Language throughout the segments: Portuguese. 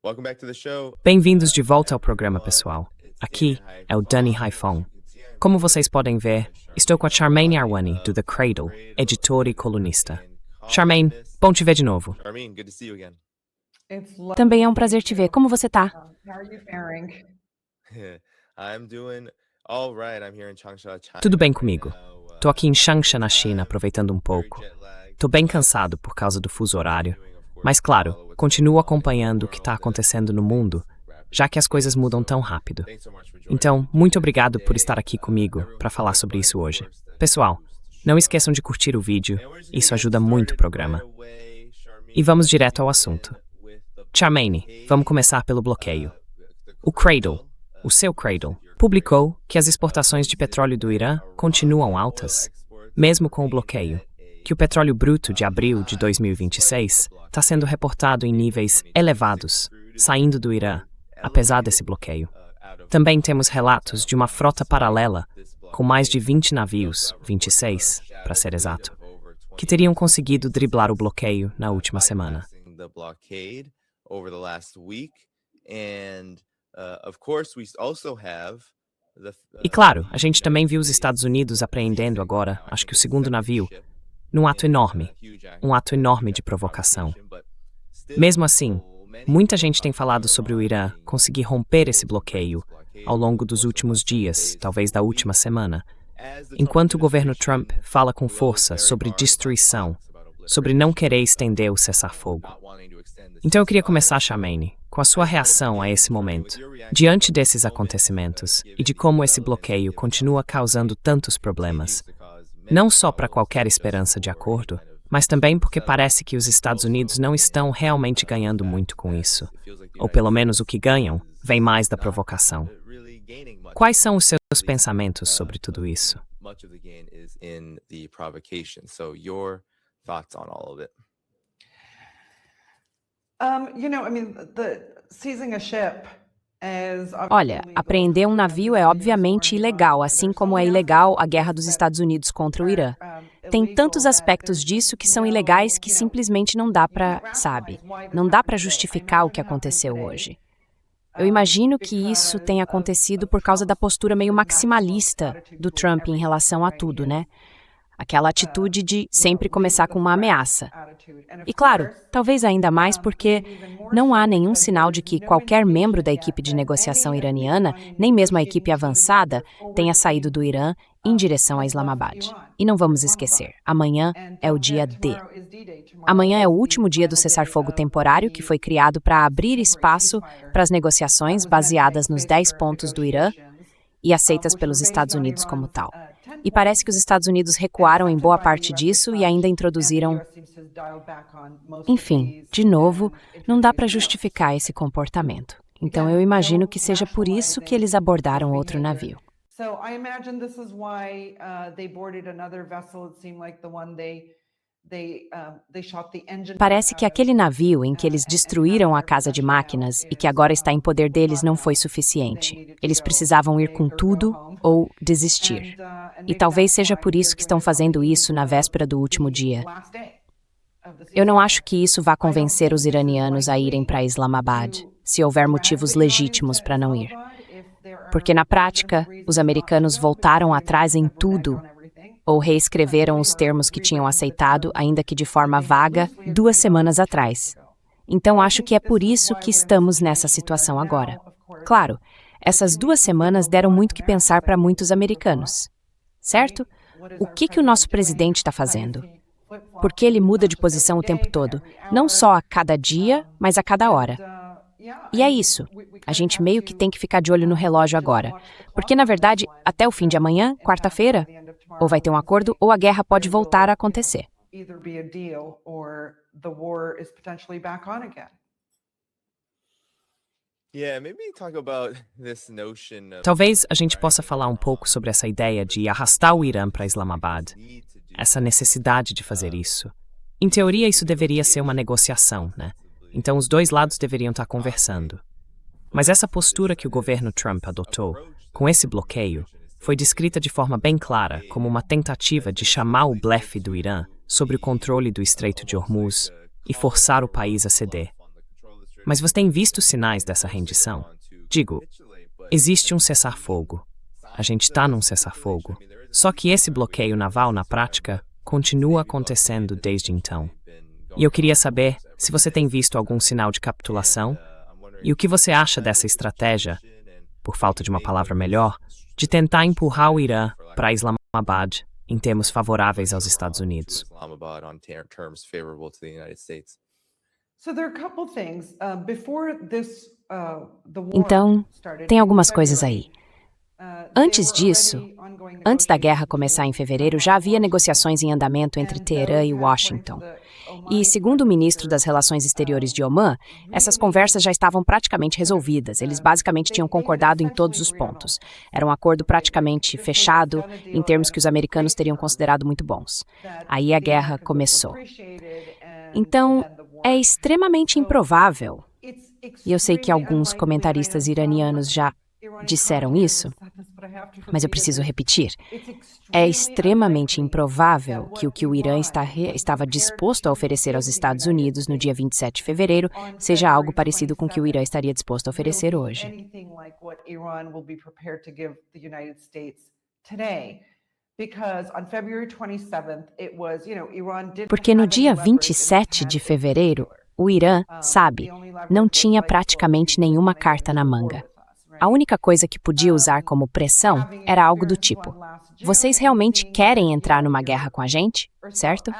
Welcome back to the show. Bem-vindos de volta ao programa, pessoal. Aqui é o Danny Haifong. Como vocês podem ver, estou com a Charmaine Arwani, do The Cradle, editora e colunista. Charmaine, bom te ver de novo. Charmaine, good to see you again. Também é um prazer te ver. Como você tá? I'm doing all right. I'm here in Changsha, China. Tudo bem comigo. Tô aqui em Changsha, na China, aproveitando um pouco. Tô bem cansado por causa do fuso horário. Mas, claro, continuo acompanhando o que está acontecendo no mundo, já que as coisas mudam tão rápido. Então, muito obrigado por estar aqui comigo para falar sobre isso hoje. Pessoal, não esqueçam de curtir o vídeo, isso ajuda muito o programa. E vamos direto ao assunto. Charmaine, vamos começar pelo bloqueio. O Cradle, o seu Cradle, publicou que as exportações de petróleo do Irã continuam altas, mesmo com o bloqueio, que o petróleo bruto de abril de 2026 está sendo reportado em níveis elevados, saindo do Irã, apesar desse bloqueio. Também temos relatos de uma frota paralela, com mais de 20 navios, 26, para ser exato, que teriam conseguido driblar o bloqueio na última semana. E claro, a gente também viu os Estados Unidos apreendendo agora, acho que o segundo navio, num ato enorme, um ato enorme de provocação. Mesmo assim, muita gente tem falado sobre o Irã conseguir romper esse bloqueio ao longo dos últimos dias, talvez da última semana, enquanto o governo Trump fala com força sobre destruição, sobre não querer estender o cessar-fogo. Então eu queria começar, Charmaine, com a sua reação a esse momento, diante desses acontecimentos e de como esse bloqueio continua causando tantos problemas. Não só para qualquer esperança de acordo, mas também porque parece que os Estados Unidos não estão realmente ganhando muito com isso. Ou pelo menos o que ganham vem mais da provocação. Quais são os seus pensamentos sobre tudo isso? Olha, apreender um navio é obviamente ilegal, assim como é ilegal a guerra dos Estados Unidos contra o Irã. Tem tantos aspectos disso que são ilegais que simplesmente não dá para, não dá para justificar o que aconteceu hoje. Eu imagino que isso tenha acontecido por causa da postura meio maximalista do Trump em relação a tudo, né? Aquela atitude de sempre começar com uma ameaça. E claro, talvez ainda mais porque não há nenhum sinal de que qualquer membro da equipe de negociação iraniana, nem mesmo a equipe avançada, tenha saído do Irã em direção a Islamabad. E não vamos esquecer, amanhã é o dia D. Amanhã é o último dia do cessar-fogo temporário que foi criado para abrir espaço para as negociações baseadas nos 10 pontos do Irã e aceitas pelos Estados Unidos como tal. E parece que os Estados Unidos recuaram em boa parte disso e ainda introduziram... Enfim, de novo, não dá para justificar esse comportamento. Então eu imagino que seja por isso que eles abordaram outro navio. Parece que aquele navio em que eles destruíram a casa de máquinas e que agora está em poder deles não foi suficiente. Eles precisavam ir com tudo ou desistir. E talvez seja por isso que estão fazendo isso na véspera do último dia. Eu não acho que isso vá convencer os iranianos a irem para Islamabad, se houver motivos legítimos para não ir. Porque na prática, os americanos voltaram atrás em tudo ou reescreveram os termos que tinham aceitado, ainda que de forma vaga, 2 semanas atrás. Então acho que é por isso que estamos nessa situação agora. Claro, essas 2 semanas deram muito que pensar para muitos americanos. Certo? O que o nosso presidente está fazendo? Porque ele muda de posição o tempo todo, não só a cada dia, mas a cada hora. E é isso. A gente meio que tem que ficar de olho no relógio agora. Porque, na verdade, até o fim de amanhã, quarta-feira, ou vai ter um acordo, ou a guerra pode voltar a acontecer. Talvez a gente possa falar um pouco sobre essa ideia de arrastar o Irã para Islamabad, essa necessidade de fazer isso. Em teoria, isso deveria ser uma negociação, né? Então os dois lados deveriam estar conversando. Mas essa postura que o governo Trump adotou, com esse bloqueio, foi descrita de forma bem clara como uma tentativa de chamar o blefe do Irã sobre o controle do Estreito de Hormuz e forçar o país a ceder. Mas você tem visto sinais dessa rendição? Digo, existe um cessar-fogo. A gente está num cessar-fogo. Só que esse bloqueio naval, na prática, continua acontecendo desde então. E eu queria saber se você tem visto algum sinal de capitulação e o que você acha dessa estratégia, por falta de uma palavra melhor, de tentar empurrar o Irã para Islamabad em termos favoráveis aos Estados Unidos. Então, tem algumas coisas aí. Antes disso, antes da guerra começar em fevereiro, já havia negociações em andamento entre Teherã e Washington. E, segundo o ministro das Relações Exteriores de Omã, essas conversas já estavam praticamente resolvidas. Eles basicamente tinham concordado em todos os pontos. Era um acordo praticamente fechado, em termos que os americanos teriam considerado muito bons. Aí a guerra começou. Então, é extremamente improvável, e eu sei que alguns comentaristas iranianos já disseram isso, mas eu preciso repetir. É extremamente improvável que o que o Irã estava disposto a oferecer aos Estados Unidos no dia 27 de fevereiro seja algo parecido com o que o Irã estaria disposto a oferecer hoje. Porque no dia 27 de fevereiro, o Irã, sabe, não tinha praticamente nenhuma carta na manga. A única coisa que podia usar como pressão era algo do tipo: vocês realmente querem entrar numa guerra com a gente? Certo?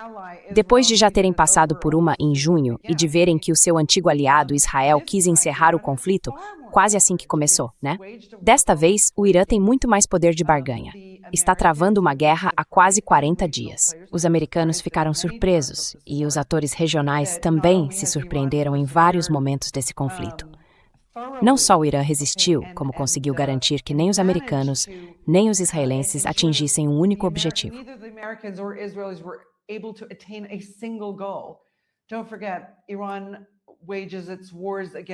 Depois de já terem passado por uma em junho e de verem que o seu antigo aliado Israel quis encerrar o conflito, quase assim que começou, né? Desta vez, o Irã tem muito mais poder de barganha. Está travando uma guerra há quase 40 dias. Os americanos ficaram surpresos e os atores regionais também se surpreenderam em vários momentos desse conflito. Não só o Irã resistiu, como conseguiu garantir que nem os americanos, nem os israelenses atingissem um único objetivo.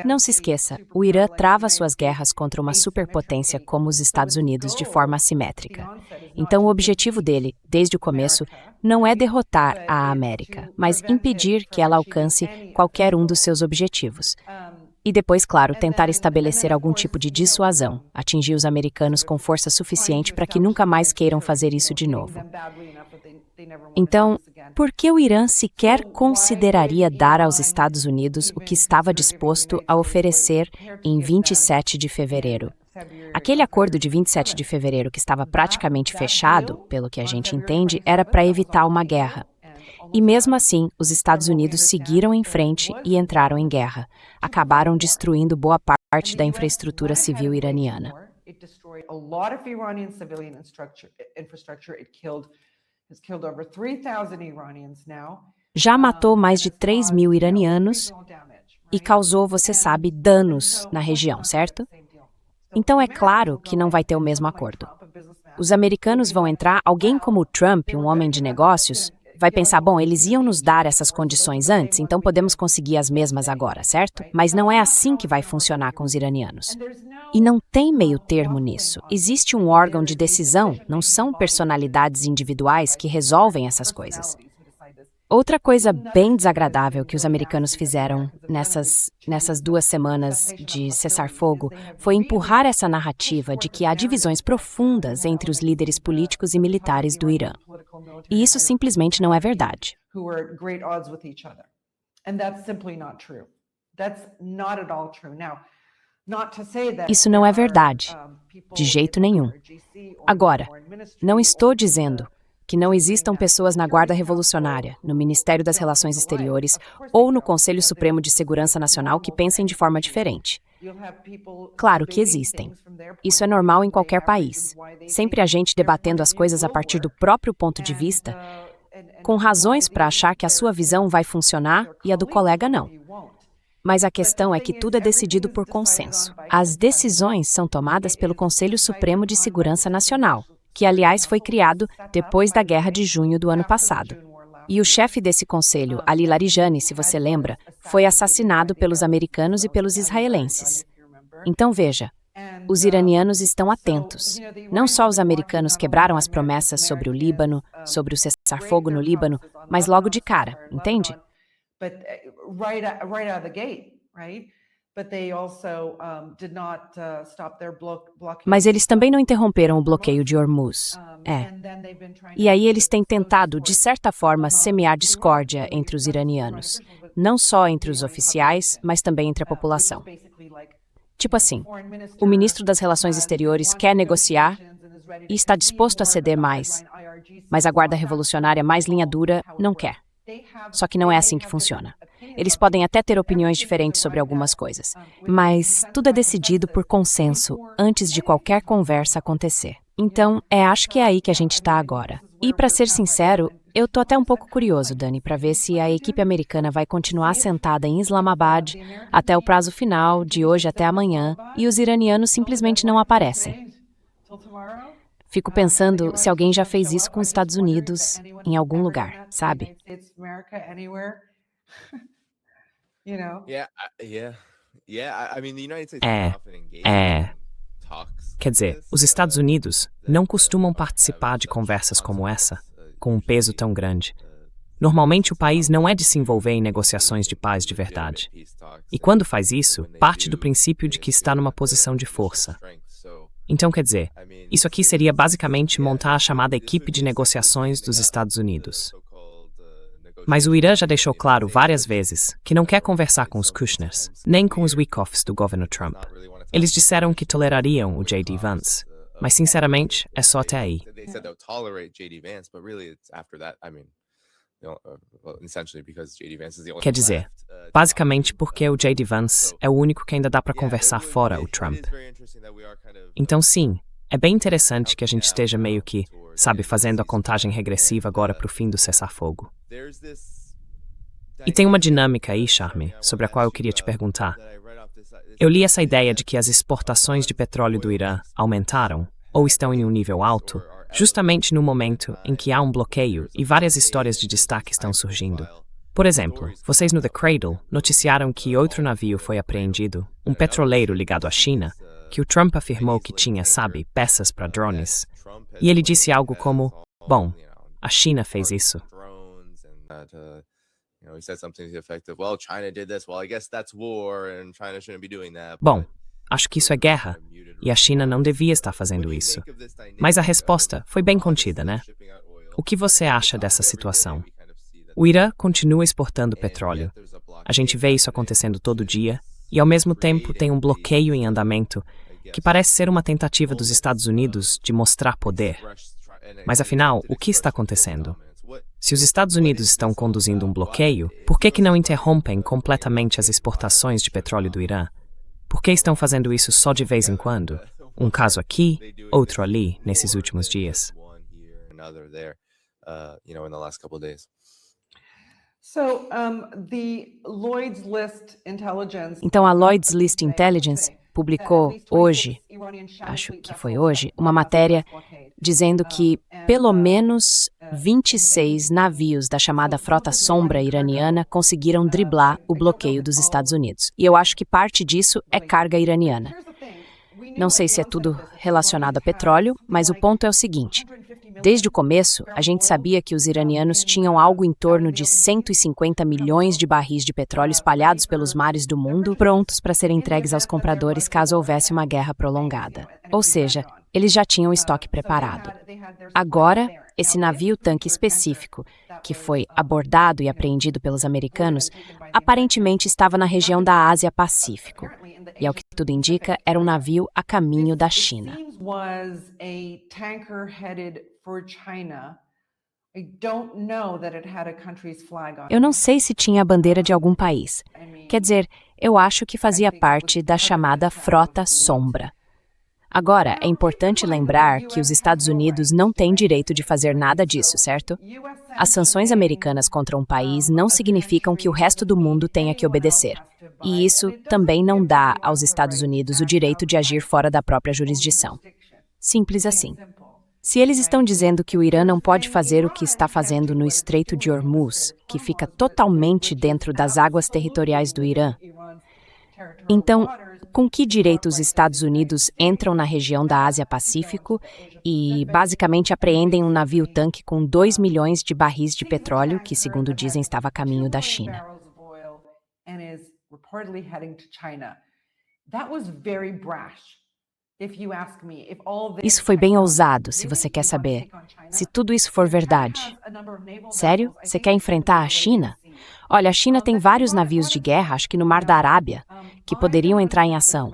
Não se esqueça, o Irã trava suas guerras contra uma superpotência como os Estados Unidos de forma assimétrica. Então, o objetivo dele, desde o começo, não é derrotar a América, mas impedir que ela alcance qualquer um dos seus objetivos. E depois, claro, tentar estabelecer algum tipo de dissuasão, atingir os americanos com força suficiente para que nunca mais queiram fazer isso de novo. Então, por que o Irã sequer consideraria dar aos Estados Unidos o que estava disposto a oferecer em 27 de fevereiro? Aquele acordo de 27 de fevereiro que estava praticamente fechado, pelo que a gente entende, era para evitar uma guerra. E mesmo assim, os Estados Unidos seguiram em frente e entraram em guerra. Acabaram destruindo boa parte da infraestrutura civil iraniana. Já matou mais de 3.000 iranianos e causou, você sabe, danos na região, certo? Então é claro que não vai ter o mesmo acordo. Os americanos vão entrar, alguém como o Trump, um homem de negócios, vai pensar, bom, eles iam nos dar essas condições antes, então podemos conseguir as mesmas agora, certo? Mas não é assim que vai funcionar com os iranianos. E não tem meio termo nisso. Existe um órgão de decisão, não são personalidades individuais que resolvem essas coisas. Outra coisa bem desagradável que os americanos fizeram nessas 2 semanas de cessar-fogo foi empurrar essa narrativa de que há divisões profundas entre os líderes políticos e militares do Irã. E isso simplesmente não é verdade. Isso não é verdade, de jeito nenhum. Agora, não estou dizendo que não existam pessoas na Guarda Revolucionária, no Ministério das Relações Exteriores ou no Conselho Supremo de Segurança Nacional que pensem de forma diferente. Claro que existem. Isso é normal em qualquer país. Sempre há gente debatendo as coisas a partir do próprio ponto de vista, com razões para achar que a sua visão vai funcionar e a do colega não. Mas a questão é que tudo é decidido por consenso. As decisões são tomadas pelo Conselho Supremo de Segurança Nacional, que, aliás, foi criado depois da Guerra de Junho do ano passado. E o chefe desse conselho, Ali Larijani, se você lembra, foi assassinado pelos americanos e pelos israelenses. Então veja, os iranianos estão atentos. Não só os americanos quebraram as promessas sobre o Líbano, sobre o cessar-fogo no Líbano, mas logo de cara, entende? Mas eles também não interromperam o bloqueio de Hormuz. E aí eles têm tentado, de certa forma, semear discórdia entre os iranianos. Não só entre os oficiais, mas também entre a população. Tipo assim, o ministro das Relações Exteriores quer negociar e está disposto a ceder mais, mas a Guarda Revolucionária mais linha dura não quer. Só que não é assim que funciona. Eles podem até ter opiniões diferentes sobre algumas coisas, mas tudo é decidido por consenso antes de qualquer conversa acontecer. Então, acho que é aí que a gente está agora. E, para ser sincero, eu tô até um pouco curioso, Dani, para ver se a equipe americana vai continuar sentada em Islamabad até o prazo final, de hoje até amanhã, e os iranianos simplesmente não aparecem. Fico pensando se alguém já fez isso com os Estados Unidos em algum lugar, sabe? Quer dizer, os Estados Unidos não costumam participar de conversas como essa, com um peso tão grande. Normalmente o país não é de se envolver em negociações de paz de verdade. E quando faz isso, parte do princípio de que está numa posição de força. Então, quer dizer, isso aqui seria basicamente montar a chamada equipe de negociações dos Estados Unidos. Mas o Irã já deixou claro várias vezes que não quer conversar com os Kushners, nem com os Wyckoffs do governo Trump. Eles disseram que tolerariam o J.D. Vance, mas sinceramente é só até aí. Quer dizer, basicamente porque o J.D. Vance é o único que ainda dá para conversar fora o Trump. Então sim, é bem interessante que a gente esteja meio que, sabe, fazendo a contagem regressiva agora para o fim do cessar-fogo. E tem uma dinâmica aí, Charme, sobre a qual eu queria te perguntar. Eu li essa ideia de que as exportações de petróleo do Irã aumentaram, ou estão em um nível alto, justamente no momento em que há um bloqueio e várias histórias de destaque estão surgindo. Por exemplo, vocês no The Cradle noticiaram que outro navio foi apreendido, um petroleiro ligado à China, que o Trump afirmou que tinha, sabe, peças para drones. E ele disse algo como, bom, a China fez isso. Bom, acho que isso é guerra, e a China não devia estar fazendo isso. Mas a resposta foi bem contida, né? O que você acha dessa situação? O Irã continua exportando petróleo. A gente vê isso acontecendo todo dia, e ao mesmo tempo tem um bloqueio em andamento que parece ser uma tentativa dos Estados Unidos de mostrar poder. Mas afinal, o que está acontecendo? Se os Estados Unidos estão conduzindo um bloqueio, por que não interrompem completamente as exportações de petróleo do Irã? Por que estão fazendo isso só de vez em quando? Um caso aqui, outro ali, nesses últimos dias. Então a Lloyd's List Intelligence publicou hoje, acho que foi hoje, uma matéria dizendo que pelo menos 26 navios da chamada Frota Sombra iraniana conseguiram driblar o bloqueio dos Estados Unidos. E eu acho que parte disso é carga iraniana. Não sei se é tudo relacionado a petróleo, mas o ponto é o seguinte. Desde o começo, a gente sabia que os iranianos tinham algo em torno de 150 milhões de barris de petróleo espalhados pelos mares do mundo, prontos para serem entregues aos compradores caso houvesse uma guerra prolongada. Ou seja, eles já tinham o estoque preparado. Agora, esse navio-tanque específico, que foi abordado e apreendido pelos americanos, aparentemente estava na região da Ásia-Pacífico. E, ao que tudo indica, era um navio a caminho da China. Eu não sei se tinha a bandeira de algum país. Quer dizer, eu acho que fazia parte da chamada Frota Sombra. Agora, é importante lembrar que os Estados Unidos não têm direito de fazer nada disso, certo? As sanções americanas contra um país não significam que o resto do mundo tenha que obedecer. E isso também não dá aos Estados Unidos o direito de agir fora da própria jurisdição. Simples assim. Se eles estão dizendo que o Irã não pode fazer o que está fazendo no Estreito de Hormuz, que fica totalmente dentro das águas territoriais do Irã, então, com que direito os Estados Unidos entram na região da Ásia-Pacífico e, basicamente, apreendem um navio-tanque com 2 milhões de barris de petróleo, que, segundo dizem, estava a caminho da China? reportedly heading to China. That was very brash. Isso foi bem ousado, se você quer saber. Se tudo isso for verdade. Sério? Você quer enfrentar a China? Olha, a China tem vários navios de guerra, acho que no Mar da Arábia, que poderiam entrar em ação.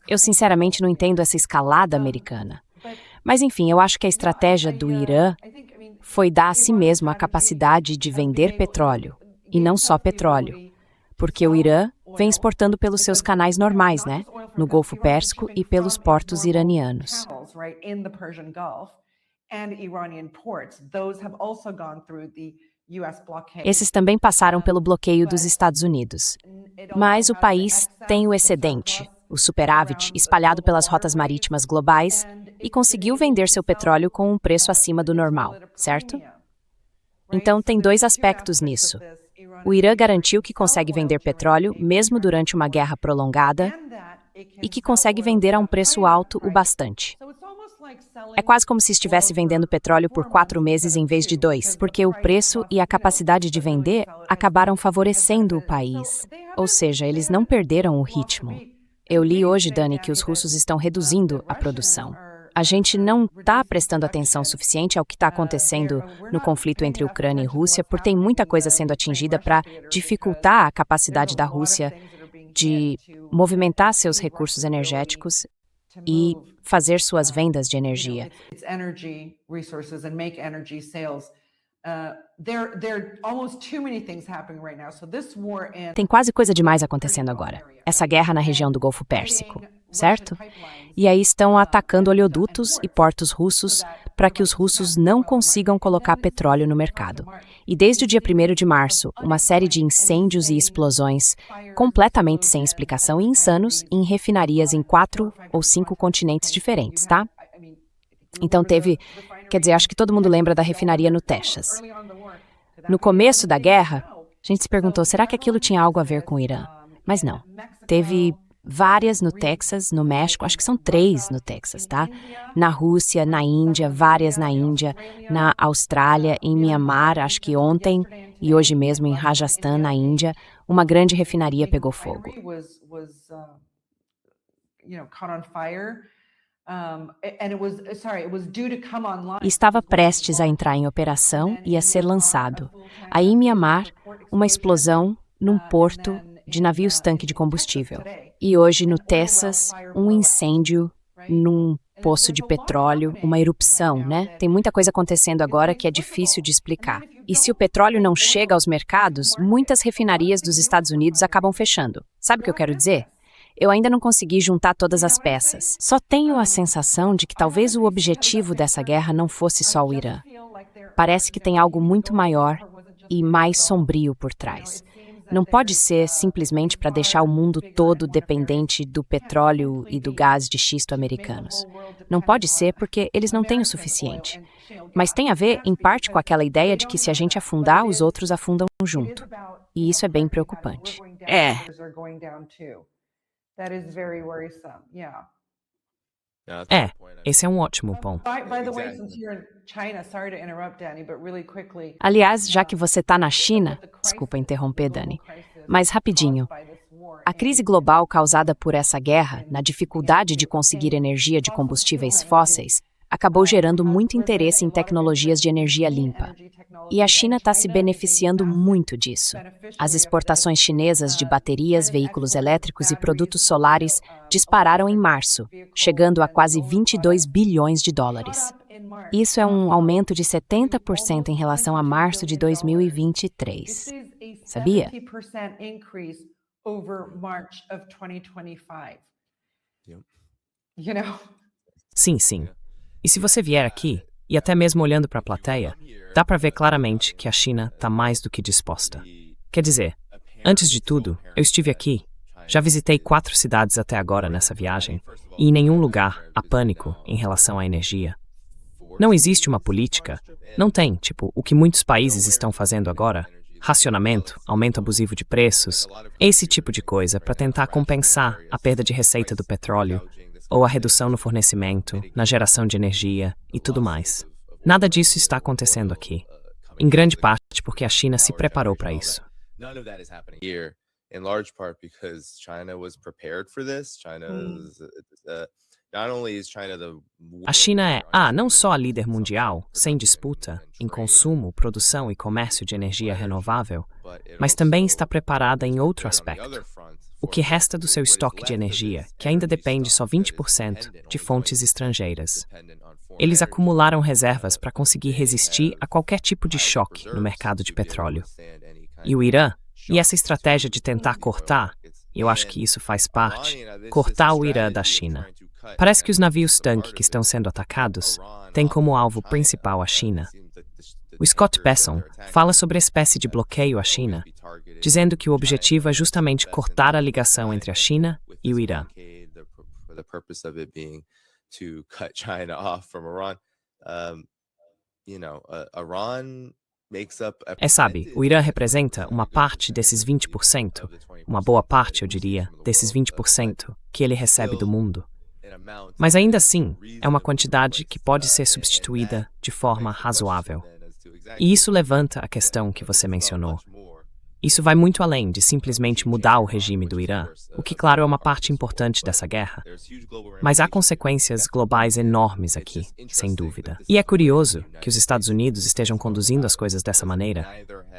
Eu sinceramente não entendo essa escalada americana. Mas enfim, eu acho que a estratégia do Irã foi dar a si mesmo a capacidade de vender petróleo, e não só petróleo, porque o Irã vem exportando pelos seus canais normais, né? No Golfo Pérsico e pelos portos iranianos. Esses também passaram pelo bloqueio dos Estados Unidos. Mas o país tem o excedente, o superávit, espalhado pelas rotas marítimas globais e conseguiu vender seu petróleo com um preço acima do normal, certo? Então, tem dois aspectos nisso. O Irã garantiu que consegue vender petróleo mesmo durante uma guerra prolongada e que consegue vender a um preço alto o bastante. É quase como se estivesse vendendo petróleo por 4 meses em vez de 2, porque o preço e a capacidade de vender acabaram favorecendo o país. Ou seja, eles não perderam o ritmo. Eu li hoje, Dani, que os russos estão reduzindo a produção. A gente não está prestando atenção suficiente ao que está acontecendo no conflito entre Ucrânia e Rússia, porque tem muita coisa sendo atingida para dificultar a capacidade da Rússia de movimentar seus recursos energéticos e fazer suas vendas de energia. Tem quase coisa demais acontecendo agora. Essa guerra na região do Golfo Pérsico, certo? E aí estão atacando oleodutos e portos russos para que os russos não consigam colocar petróleo no mercado. E desde o dia 1º de março, uma série de incêndios e explosões completamente sem explicação e insanos em refinarias em 4 ou 5 continentes diferentes, tá? Então acho que todo mundo lembra da refinaria no Texas. No começo da guerra, a gente se perguntou, será que aquilo tinha algo a ver com o Irã? Mas não. Teve várias no Texas, no México, acho que são 3 no Texas, tá? Na Rússia, na Índia, várias na Índia, na Austrália, em Mianmar, acho que ontem, e hoje mesmo em Rajasthan, na Índia, uma grande refinaria pegou fogo. E estava prestes a entrar em operação e a ser lançado. Aí em Mianmar, uma explosão num porto de navios-tanque de combustível. E hoje no Texas, um incêndio num poço de petróleo, uma erupção, né? Tem muita coisa acontecendo agora que é difícil de explicar. E se o petróleo não chega aos mercados, muitas refinarias dos Estados Unidos acabam fechando. Sabe o que eu quero dizer? Eu ainda não consegui juntar todas as peças. Só tenho a sensação de que talvez o objetivo dessa guerra não fosse só o Irã. Parece que tem algo muito maior e mais sombrio por trás. Não pode ser simplesmente para deixar o mundo todo dependente do petróleo e do gás de xisto americanos. Não pode ser porque eles não têm o suficiente. Mas tem a ver, em parte, com aquela ideia de que se a gente afundar, os outros afundam junto. E isso é bem preocupante. Esse é um ótimo ponto. Aliás, já que você está na China, desculpa interromper, Dani, mas rapidinho, a crise global causada por essa guerra, na dificuldade de conseguir energia de combustíveis fósseis, acabou gerando muito interesse em tecnologias de energia limpa. E a China está se beneficiando muito disso. As exportações chinesas de baterias, veículos elétricos e produtos solares dispararam em março, chegando a quase 22 bilhões de dólares. Isso é um aumento de 70% em relação a março de 2023. Sabia? Sim. E se você vier aqui, e até mesmo olhando para a plateia, dá para ver claramente que a China está mais do que disposta. Quer dizer, antes de tudo, eu estive aqui, já visitei 4 cidades até agora nessa viagem, e em nenhum lugar há pânico em relação à energia. Não existe uma política, não tem, o que muitos países estão fazendo agora, racionamento, aumento abusivo de preços, esse tipo de coisa para tentar compensar a perda de receita do petróleo, ou a redução no fornecimento, na geração de energia e tudo mais. Nada disso está acontecendo aqui. Em grande parte porque a China se preparou para isso. in large part because China was prepared for this. Not only is China the A China é, não só a líder mundial, sem disputa, em consumo, produção e comércio de energia renovável, mas também está preparada em outro aspecto. O que resta do seu estoque de energia, que ainda depende só 20% de fontes estrangeiras. Eles acumularam reservas para conseguir resistir a qualquer tipo de choque no mercado de petróleo. E o Irã, e essa estratégia de tentar cortar, eu acho que isso faz parte, cortar o Irã da China. Parece que os navios-tanque que estão sendo atacados têm como alvo principal a China. O Scott Besson fala sobre a espécie de bloqueio à China, dizendo que o objetivo é justamente cortar a ligação entre a China e o Irã. Sabe, o Irã representa uma parte desses 20%, uma boa parte, eu diria, desses 20% que ele recebe do mundo. Mas ainda assim, é uma quantidade que pode ser substituída de forma razoável. E isso levanta a questão que você mencionou. Isso vai muito além de simplesmente mudar o regime do Irã, o que, claro, é uma parte importante dessa guerra. Mas há consequências globais enormes aqui, sem dúvida. E é curioso que os Estados Unidos estejam conduzindo as coisas dessa maneira,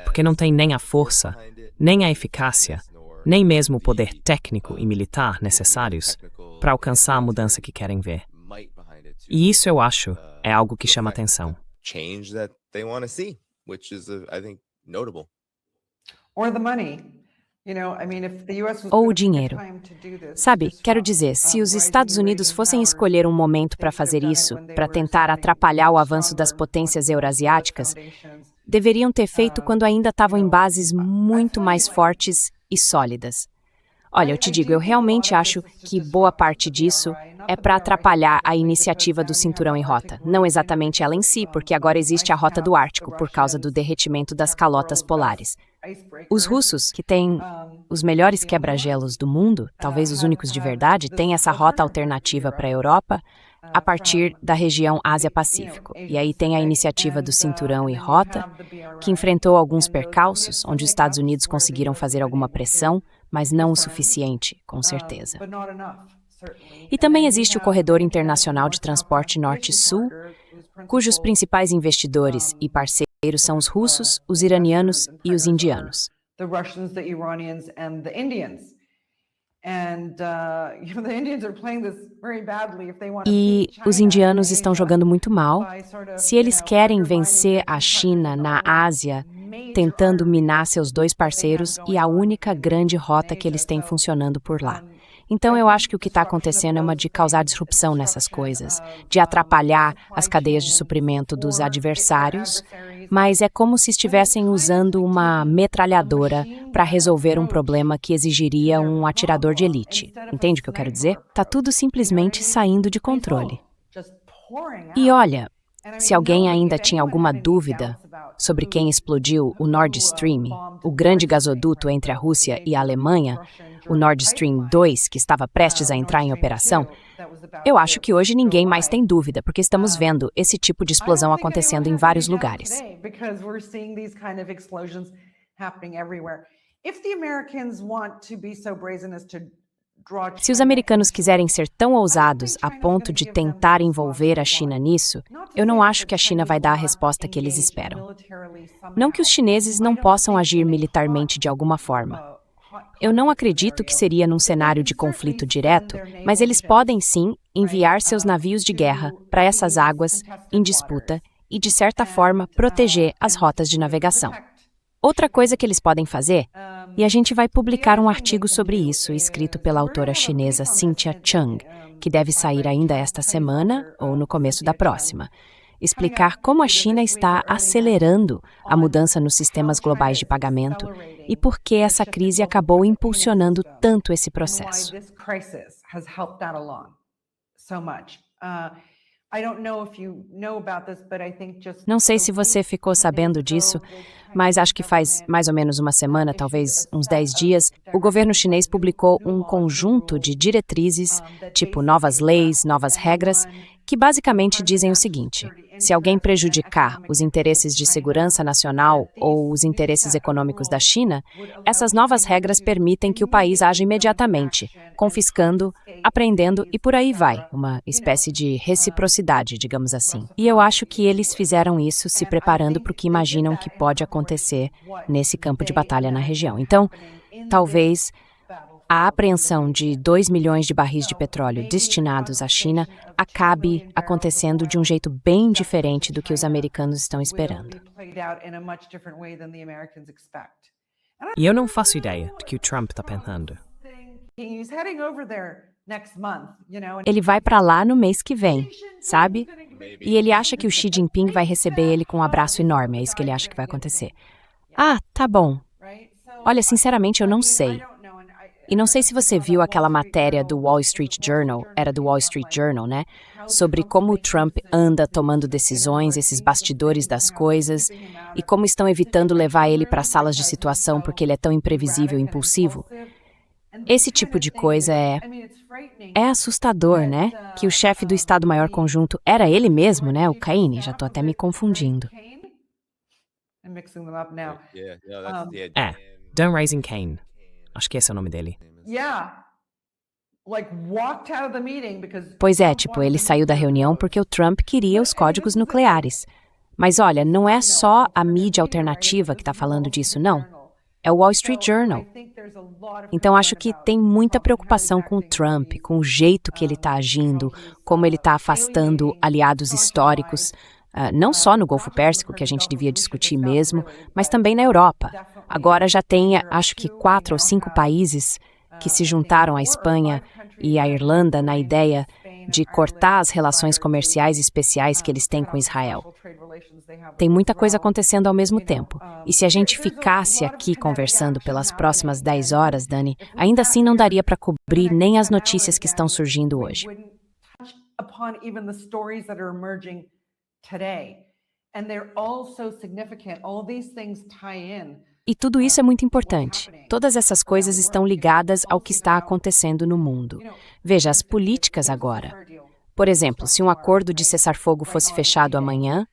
porque não tem nem a força, nem a eficácia, nem mesmo o poder técnico e militar necessários para alcançar a mudança que querem ver. E isso, eu acho, é algo que chama atenção. Ou o dinheiro. Sabe, quero dizer, se os Estados Unidos fossem escolher um momento para fazer isso, para tentar atrapalhar o avanço das potências eurasiáticas, deveriam ter feito quando ainda estavam em bases muito mais fortes e sólidas. Olha, eu te digo, eu realmente acho que boa parte disso é para atrapalhar a iniciativa do Cinturão e Rota. Não exatamente ela em si, porque agora existe a Rota do Ártico por causa do derretimento das calotas polares. Os russos, que têm os melhores quebra-gelos do mundo, talvez os únicos de verdade, têm essa rota alternativa para a Europa a partir da região Ásia-Pacífico. E aí tem a iniciativa do Cinturão e Rota, que enfrentou alguns percalços, onde os Estados Unidos conseguiram fazer alguma pressão, mas não o suficiente, com certeza. E também existe o Corredor Internacional de Transporte Norte-Sul, cujos principais investidores e parceiros são os russos, os iranianos e os indianos. E os indianos estão jogando muito mal. Se eles querem vencer a China na Ásia, tentando minar seus dois parceiros e a única grande rota que eles têm funcionando por lá. Então eu acho que o que está acontecendo é uma de causar disrupção nessas coisas, de atrapalhar as cadeias de suprimento dos adversários, mas é como se estivessem usando uma metralhadora para resolver um problema que exigiria um atirador de elite. Entende o que eu quero dizer? Tá tudo simplesmente saindo de controle. E olha, se alguém ainda tinha alguma dúvida sobre quem explodiu o Nord Stream, o grande gasoduto entre a Rússia e a Alemanha, o Nord Stream 2, que estava prestes a entrar em operação, eu acho que hoje ninguém mais tem dúvida, porque estamos vendo esse tipo de explosão acontecendo em vários lugares. Se os americanos quiserem ser tão ousados a ponto de tentar envolver a China nisso, eu não acho que a China vai dar a resposta que eles esperam. Não que os chineses não possam agir militarmente de alguma forma. Eu não acredito que seria num cenário de conflito direto, mas eles podem sim enviar seus navios de guerra para essas águas em disputa e, de certa forma, proteger as rotas de navegação. Outra coisa que eles podem fazer, e a gente vai publicar um artigo sobre isso, escrito pela autora chinesa Cynthia Chang, que deve sair ainda esta semana ou no começo da próxima, explicar como a China está acelerando a mudança nos sistemas globais de pagamento e por que essa crise acabou impulsionando tanto esse processo. Não sei se você ficou sabendo disso, mas acho que faz mais ou menos uma semana, talvez uns 10 dias, o governo chinês publicou um conjunto de diretrizes, tipo novas leis, novas regras, que basicamente dizem o seguinte: se alguém prejudicar os interesses de segurança nacional ou os interesses econômicos da China, essas novas regras permitem que o país haja imediatamente, confiscando, apreendendo e por aí vai, uma espécie de reciprocidade, digamos assim. E eu acho que eles fizeram isso se preparando para o que imaginam que pode acontecer nesse campo de batalha na região. Então, talvez a apreensão de 2 milhões de barris de petróleo destinados à China acabe acontecendo de um jeito bem diferente do que os americanos estão esperando. E eu não faço ideia do que o Trump está pensando. Ele vai para lá no mês que vem, sabe? E ele acha que o Xi Jinping vai receber ele com um abraço enorme, é isso que ele acha que vai acontecer. Ah, tá bom. Olha, sinceramente, eu não sei. E não sei se você viu aquela matéria do Wall Street Journal, era do Wall Street Journal, né? Sobre como o Trump anda tomando decisões, esses bastidores das coisas, e como estão evitando levar ele para salas de situação porque ele é tão imprevisível e impulsivo. Esse tipo de coisa é assustador, né? Que o chefe do Estado-Maior Conjunto era ele mesmo, né? O Kaine, já tô até me confundindo. Dan Raising Kane. Acho que esse é o nome dele. Pois é, tipo, ele saiu da reunião porque o Trump queria os códigos nucleares. Mas olha, não é só a mídia alternativa que está falando disso, não. É o Wall Street Journal. Então acho que tem muita preocupação com o Trump, com o jeito que ele está agindo, como ele está afastando aliados históricos, não só no Golfo Pérsico, que a gente devia discutir mesmo, mas também na Europa. Agora já tem, acho que 4 ou 5 países que se juntaram à Espanha e à Irlanda na ideia de cortar as relações comerciais especiais que eles têm com Israel. Tem muita coisa acontecendo ao mesmo tempo. E se a gente ficasse aqui conversando pelas próximas 10 horas, Dani, ainda assim não daria para cobrir nem as notícias que estão surgindo hoje. E tudo isso é muito importante. Todas essas coisas estão ligadas ao que está acontecendo no mundo. Veja, as políticas agora. Por exemplo, se um acordo de cessar-fogo fosse fechado amanhã,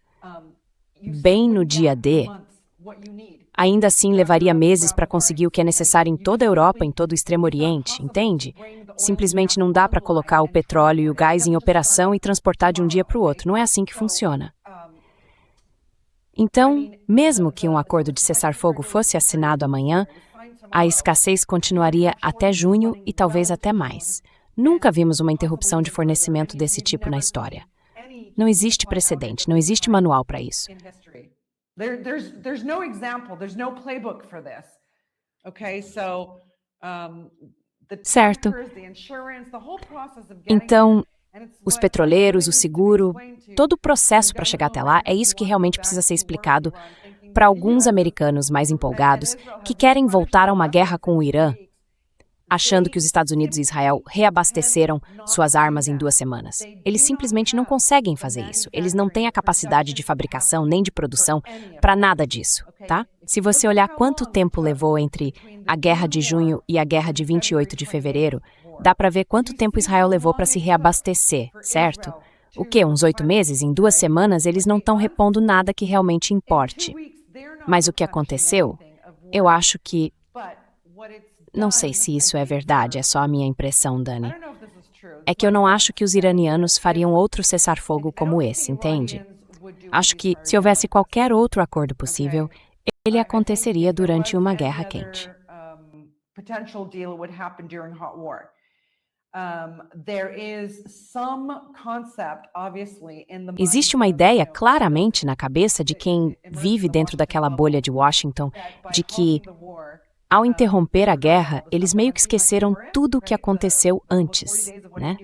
bem no dia D, ainda assim levaria meses para conseguir o que é necessário em toda a Europa, em todo o Extremo Oriente, entende? Simplesmente não dá para colocar o petróleo e o gás em operação e transportar de um dia para o outro. Não é assim que funciona. Então, mesmo que um acordo de cessar-fogo fosse assinado amanhã, a escassez continuaria até junho e talvez até mais. Nunca vimos uma interrupção de fornecimento desse tipo na história. Não existe precedente, não existe manual para isso. Certo. Então, os petroleiros, o seguro, todo o processo para chegar até lá, é isso que realmente precisa ser explicado para alguns americanos mais empolgados que querem voltar a uma guerra com o Irã, achando que os Estados Unidos e Israel reabasteceram suas armas em 2 semanas. Eles simplesmente não conseguem fazer isso. Eles não têm a capacidade de fabricação nem de produção para nada disso, tá? Se você olhar quanto tempo levou entre a guerra de junho e a guerra de 28 de fevereiro, dá para ver quanto tempo Israel levou para se reabastecer, certo? O quê? Uns 8 meses? Em 2 semanas eles não estão repondo nada que realmente importe. Mas o que aconteceu, eu acho que... Não sei se isso é verdade, é só a minha impressão, Dani. É que eu não acho que os iranianos fariam outro cessar-fogo como esse, entende? Acho que, se houvesse qualquer outro acordo possível, ele aconteceria durante uma guerra quente. Existe uma ideia claramente na cabeça de quem vive dentro daquela bolha de Washington de que, ao interromper a guerra, eles meio que esqueceram tudo o que aconteceu antes, né?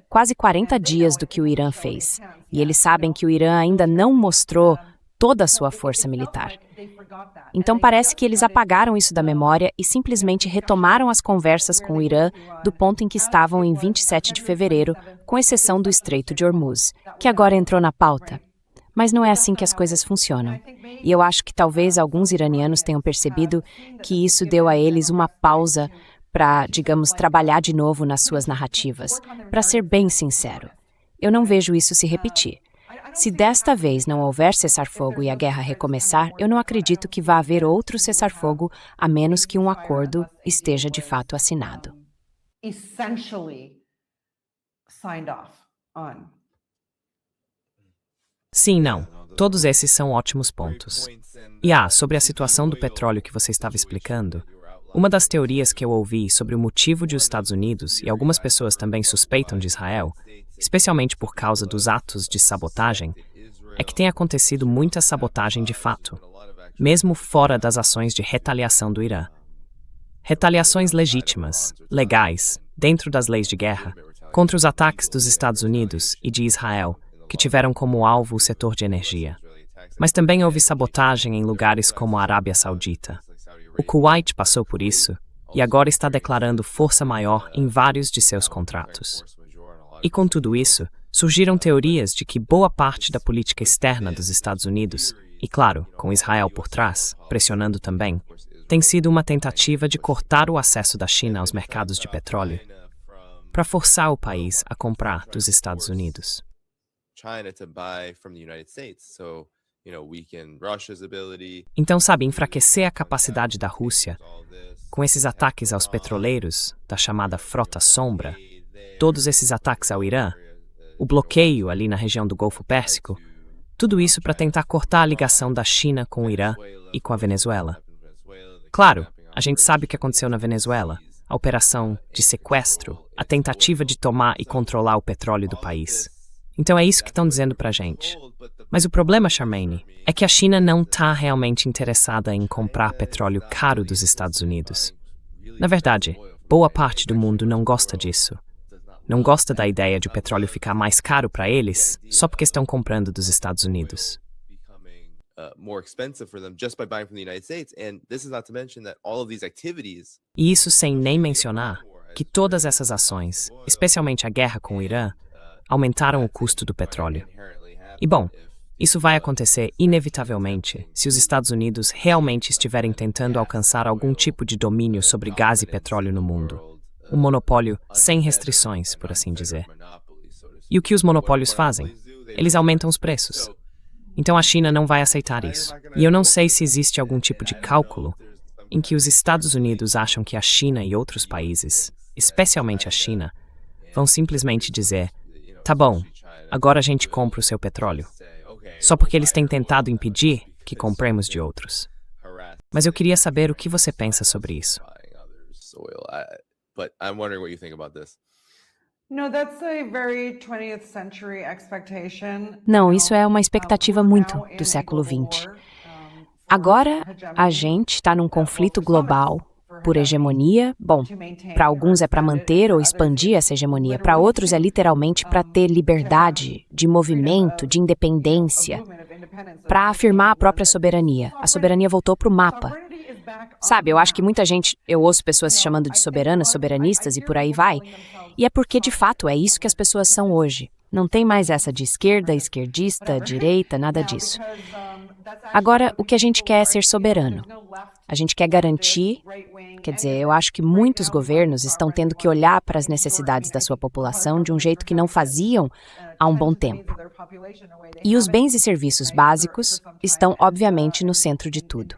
Quase 40 dias do que o Irã fez. E eles sabem que o Irã ainda não mostrou toda a sua força militar. Então parece que eles apagaram isso da memória e simplesmente retomaram as conversas com o Irã do ponto em que estavam em 27 de fevereiro, com exceção do Estreito de Hormuz, que agora entrou na pauta. Mas não é assim que as coisas funcionam. E eu acho que talvez alguns iranianos tenham percebido que isso deu a eles uma pausa para, digamos, trabalhar de novo nas suas narrativas. Para ser bem sincero, eu não vejo isso se repetir. Se desta vez não houver cessar-fogo e a guerra recomeçar, eu não acredito que vá haver outro cessar-fogo a menos que um acordo esteja de fato assinado. Essentially signed off on. Sim, não. Todos esses são ótimos pontos. E sobre a situação do petróleo que você estava explicando, uma das teorias que eu ouvi sobre o motivo de os Estados Unidos e algumas pessoas também suspeitam de Israel, especialmente por causa dos atos de sabotagem, é que tem acontecido muita sabotagem de fato, mesmo fora das ações de retaliação do Irã. Retaliações legítimas, legais, dentro das leis de guerra, contra os ataques dos Estados Unidos e de Israel, que tiveram como alvo o setor de energia. Mas também houve sabotagem em lugares como a Arábia Saudita. O Kuwait passou por isso e agora está declarando força maior em vários de seus contratos. E com tudo isso, surgiram teorias de que boa parte da política externa dos Estados Unidos, e claro, com Israel por trás, pressionando também, tem sido uma tentativa de cortar o acesso da China aos mercados de petróleo, para forçar o país a comprar dos Estados Unidos. Então, sabe, enfraquecer a capacidade da Rússia, com esses ataques aos petroleiros, da chamada Frota Sombra, todos esses ataques ao Irã, o bloqueio ali na região do Golfo Pérsico, tudo isso para tentar cortar a ligação da China com o Irã e com a Venezuela. Claro, a gente sabe o que aconteceu na Venezuela, a operação de sequestro, a tentativa de tomar e controlar o petróleo do país. Então é isso que estão dizendo pra gente. Mas o problema, Charmaine, é que a China não está realmente interessada em comprar petróleo caro dos Estados Unidos. Na verdade, boa parte do mundo não gosta disso. Não gosta da ideia de o petróleo ficar mais caro para eles só porque estão comprando dos Estados Unidos. E isso sem nem mencionar que todas essas ações, especialmente a guerra com o Irã, aumentaram o custo do petróleo. E bom, isso vai acontecer inevitavelmente se os Estados Unidos realmente estiverem tentando alcançar algum tipo de domínio sobre gás e petróleo no mundo. Um monopólio sem restrições, por assim dizer. E o que os monopólios fazem? Eles aumentam os preços. Então a China não vai aceitar isso. E eu não sei se existe algum tipo de cálculo em que os Estados Unidos acham que a China e outros países, especialmente a China, vão simplesmente dizer: tá bom, agora a gente compra o seu petróleo. Só porque eles têm tentado impedir que compremos de outros. Mas eu queria saber o que você pensa sobre isso. But I'm wondering what you think about this. No, that's a very 20th century expectation. Não, isso é uma expectativa muito do século XX. Agora, a gente está num conflito global por hegemonia. Bom, para alguns é para manter ou expandir essa hegemonia, para outros é literalmente para ter liberdade de movimento, de independência, para afirmar a própria soberania. A soberania voltou para o mapa. Sabe, eu acho que muita gente, eu ouço pessoas se chamando de soberanas, soberanistas e por aí vai, e é porque, de fato, é isso que as pessoas são hoje. Não tem mais essa de esquerda, esquerdista, direita, nada disso. Agora, o que a gente quer é ser soberano. A gente quer garantir, quer dizer, eu acho que muitos governos estão tendo que olhar para as necessidades da sua população de um jeito que não faziam há um bom tempo. E os bens e serviços básicos estão, obviamente, no centro de tudo.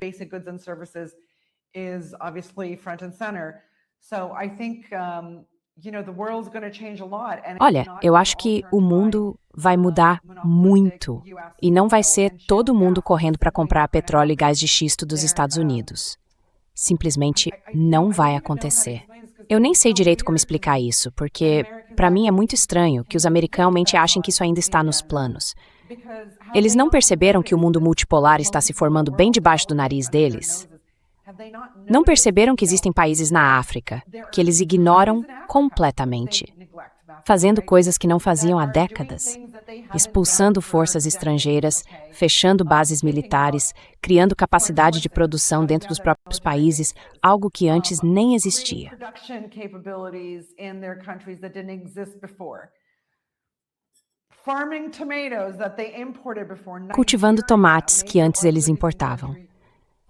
Olha, eu acho que o mundo vai mudar muito e não vai ser todo mundo correndo para comprar petróleo e gás de xisto dos Estados Unidos. Simplesmente não vai acontecer. Eu nem sei direito como explicar isso, porque para mim é muito estranho que os americanos realmente achem que isso ainda está nos planos. Eles não perceberam que o mundo multipolar está se formando bem debaixo do nariz deles? Não perceberam que existem países na África que eles ignoram completamente, fazendo coisas que não faziam há décadas, expulsando forças estrangeiras, fechando bases militares, criando capacidade de produção dentro dos próprios países, algo que antes nem existia. Cultivando tomates que antes eles importavam.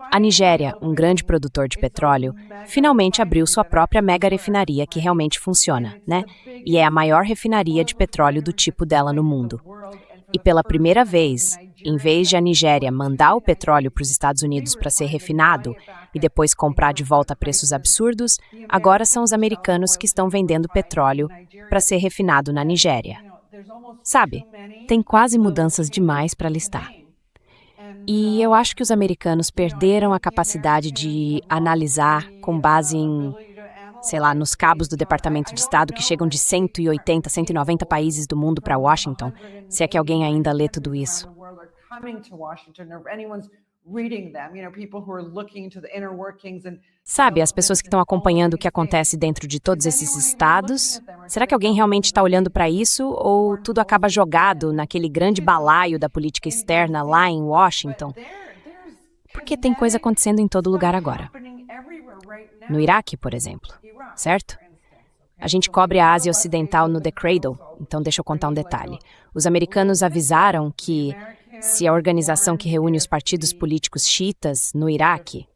A Nigéria, um grande produtor de petróleo, finalmente abriu sua própria mega refinaria que realmente funciona, né? E é a maior refinaria de petróleo do tipo dela no mundo. E pela primeira vez, em vez de a Nigéria mandar o petróleo para os Estados Unidos para ser refinado e depois comprar de volta a preços absurdos, agora são os americanos que estão vendendo petróleo para ser refinado na Nigéria. Sabe, tem quase mudanças demais para listar. E eu acho que os americanos perderam a capacidade de analisar com base em, sei lá, nos cabos do Departamento de Estado que chegam de 180, 190 países do mundo para Washington, se é que alguém ainda lê tudo isso. Sabe, as pessoas que estão acompanhando o que acontece dentro de todos esses estados, será que alguém realmente está olhando para isso ou tudo acaba jogado naquele grande balaio da política externa lá em Washington? Porque tem coisa acontecendo em todo lugar agora. No Iraque, por exemplo, certo? A gente cobre a Ásia Ocidental no The Cradle, então deixa eu contar um detalhe. Os americanos avisaram que, se a organização que reúne os partidos políticos xiitas no Iraque,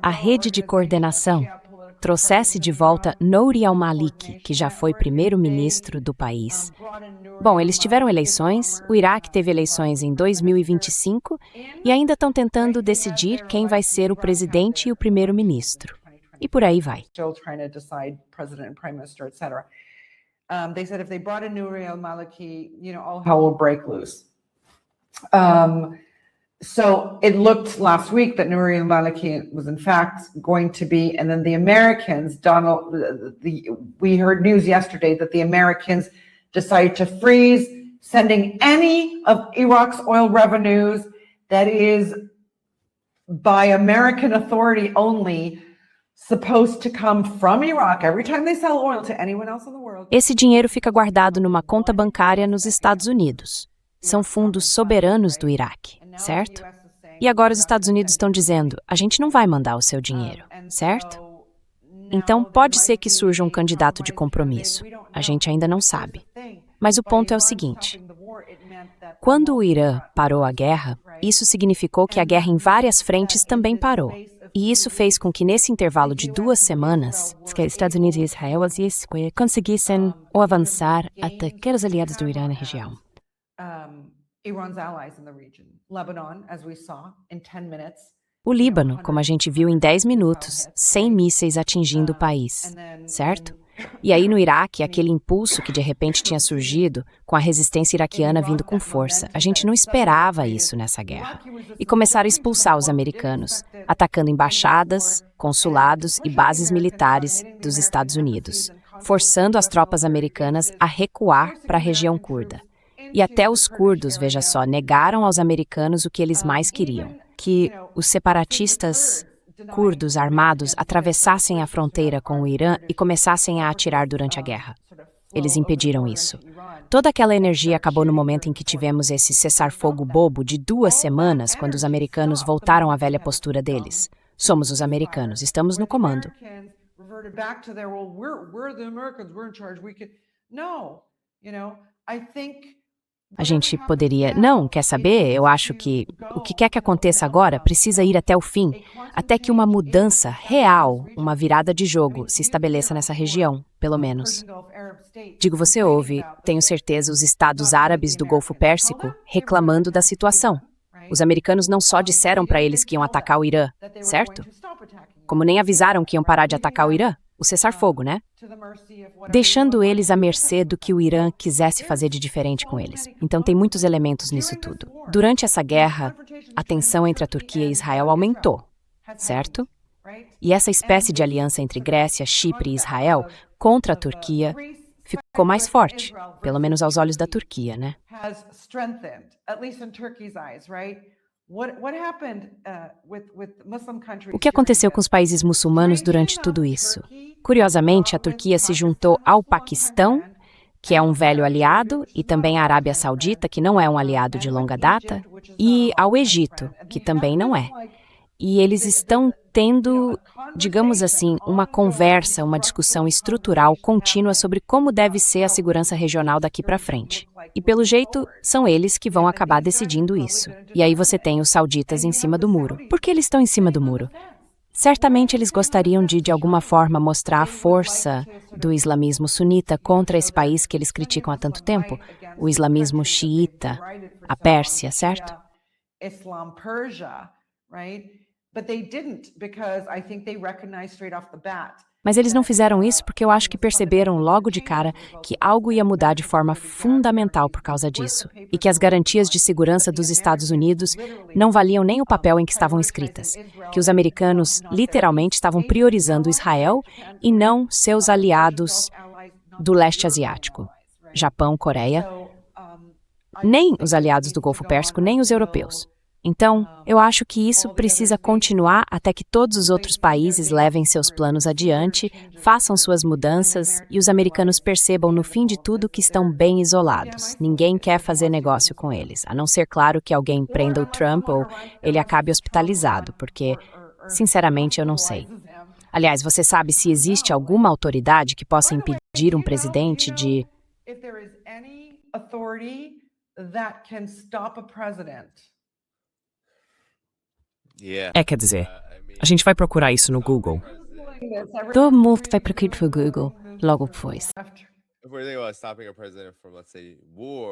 a rede de coordenação, trouxesse de volta Nouri al-Maliki, que já foi primeiro-ministro do país. Bom, eles tiveram eleições, o Iraque teve eleições em 2025 e ainda estão tentando decidir quem vai ser o presidente e o primeiro-ministro. E por aí vai. They said if they brought in Nouri al-Maliki, all hell will break loose. So it looked last week that Nouri al-Maliki was in fact going to be, and then the Americans, we heard news yesterday that the Americans decided to freeze sending any of Iraq's oil revenues that is by American authority only supposed to come from Iraq every time they sell oil to anyone else in the world. Esse dinheiro fica guardado numa conta bancária nos Estados Unidos. São fundos soberanos do Iraque, certo? E agora os Estados Unidos estão dizendo, a gente não vai mandar o seu dinheiro, certo? Então pode ser que surja um candidato de compromisso. A gente ainda não sabe. Mas o ponto é o seguinte. Quando o Irã parou a guerra, isso significou que a guerra em várias frentes também parou. E isso fez com que, nesse intervalo de 2 semanas, os Estados Unidos e Israel conseguissem avançar até aqueles aliados do Irã na região. O Líbano, como a gente viu em 10 minutos, 100 mísseis atingindo o país, certo? E aí no Iraque, aquele impulso que de repente tinha surgido, com a resistência iraquiana vindo com força. A gente não esperava isso nessa guerra. E começaram a expulsar os americanos, atacando embaixadas, consulados e bases militares dos Estados Unidos, forçando as tropas americanas a recuar para a região curda. E até os curdos, veja só, negaram aos americanos o que eles mais queriam, que os separatistas curdos armados atravessassem a fronteira com o Irã e começassem a atirar durante a guerra. Eles impediram isso. Toda aquela energia acabou no momento em que tivemos esse cessar-fogo bobo de 2 semanas, quando os americanos voltaram à velha postura deles. Somos os americanos, estamos no comando. A gente poderia... Não, quer saber? Eu acho que o que quer que aconteça agora precisa ir até o fim, até que uma mudança real, uma virada de jogo, se estabeleça nessa região, pelo menos. Digo, você ouve, tenho certeza, os estados árabes do Golfo Pérsico reclamando da situação. Os americanos não só disseram para eles que iam atacar o Irã, certo? Como nem avisaram que iam parar de atacar o Irã. O cessar-fogo, né? Deixando eles à mercê do que o Irã quisesse fazer de diferente com eles. Então tem muitos elementos nisso tudo. Durante essa guerra, a tensão entre a Turquia e Israel aumentou, certo? E essa espécie de aliança entre Grécia, Chipre e Israel contra a Turquia ficou mais forte, pelo menos aos olhos da Turquia, né? O que aconteceu com os países muçulmanos durante tudo isso? Curiosamente, a Turquia se juntou ao Paquistão, que é um velho aliado, e também à Arábia Saudita, que não é um aliado de longa data, e ao Egito, que também não é. E eles estão tendo, digamos assim, uma conversa, uma discussão estrutural contínua sobre como deve ser a segurança regional daqui para frente. E pelo jeito, são eles que vão acabar decidindo isso. E aí você tem os sauditas em cima do muro. Por que eles estão em cima do muro? Certamente eles gostariam de alguma forma, mostrar a força do islamismo sunita contra esse país que eles criticam há tanto tempo, o islamismo xiita, a Pérsia, certo? Islam Persia, right? But they didn't because I think they recognized straight off the bat. Mas eles não fizeram isso porque eu acho que perceberam logo de cara que algo ia mudar de forma fundamental por causa disso, e que as garantias de segurança dos Estados Unidos não valiam nem o papel em que estavam escritas, que os americanos literalmente estavam priorizando Israel e não seus aliados do leste asiático, Japão, Coreia, nem os aliados do Golfo Pérsico, nem os europeus. Então, eu acho que isso precisa continuar até que todos os outros países levem seus planos adiante, façam suas mudanças e os americanos percebam no fim de tudo que estão bem isolados. Ninguém quer fazer negócio com eles, a não ser, claro, que alguém prenda o Trump ou ele acabe hospitalizado, porque, sinceramente, eu não sei. Aliás, você sabe se existe alguma autoridade que possa impedir um presidente de... If there is any authority that can stop a president. Quer dizer, a gente vai procurar isso no Google. Todo mundo vai procurar no Google logo depois.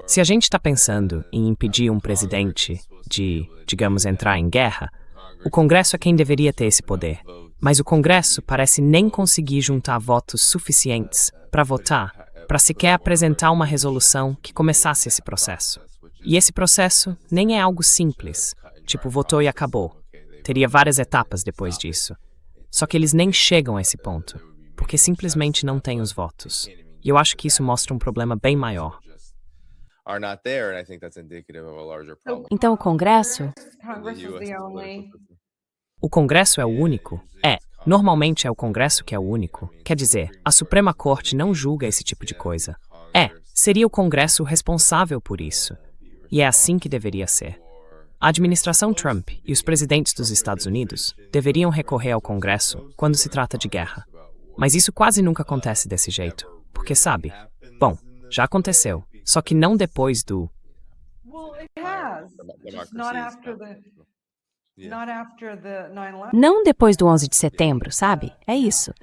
Se a gente está pensando em impedir um presidente de, digamos, entrar em guerra, o Congresso é quem deveria ter esse poder. Mas o Congresso parece nem conseguir juntar votos suficientes para votar, para sequer apresentar uma resolução que começasse esse processo. E esse processo nem é algo simples, tipo votou e acabou. Teria várias etapas depois disso. Só que eles nem chegam a esse ponto, porque simplesmente não têm os votos. E eu acho que isso mostra um problema bem maior. Então o Congresso... O Congresso é o único? Normalmente é o Congresso que é o único. Quer dizer, a Suprema Corte não julga esse tipo de coisa. Seria o Congresso responsável por isso. E é assim que deveria ser. A administração Trump e os presidentes dos Estados Unidos deveriam recorrer ao Congresso quando se trata de guerra. Mas isso quase nunca acontece desse jeito. Porque, sabe, bom, já aconteceu, só que não depois do... Não depois do 11 de setembro, sabe? É isso.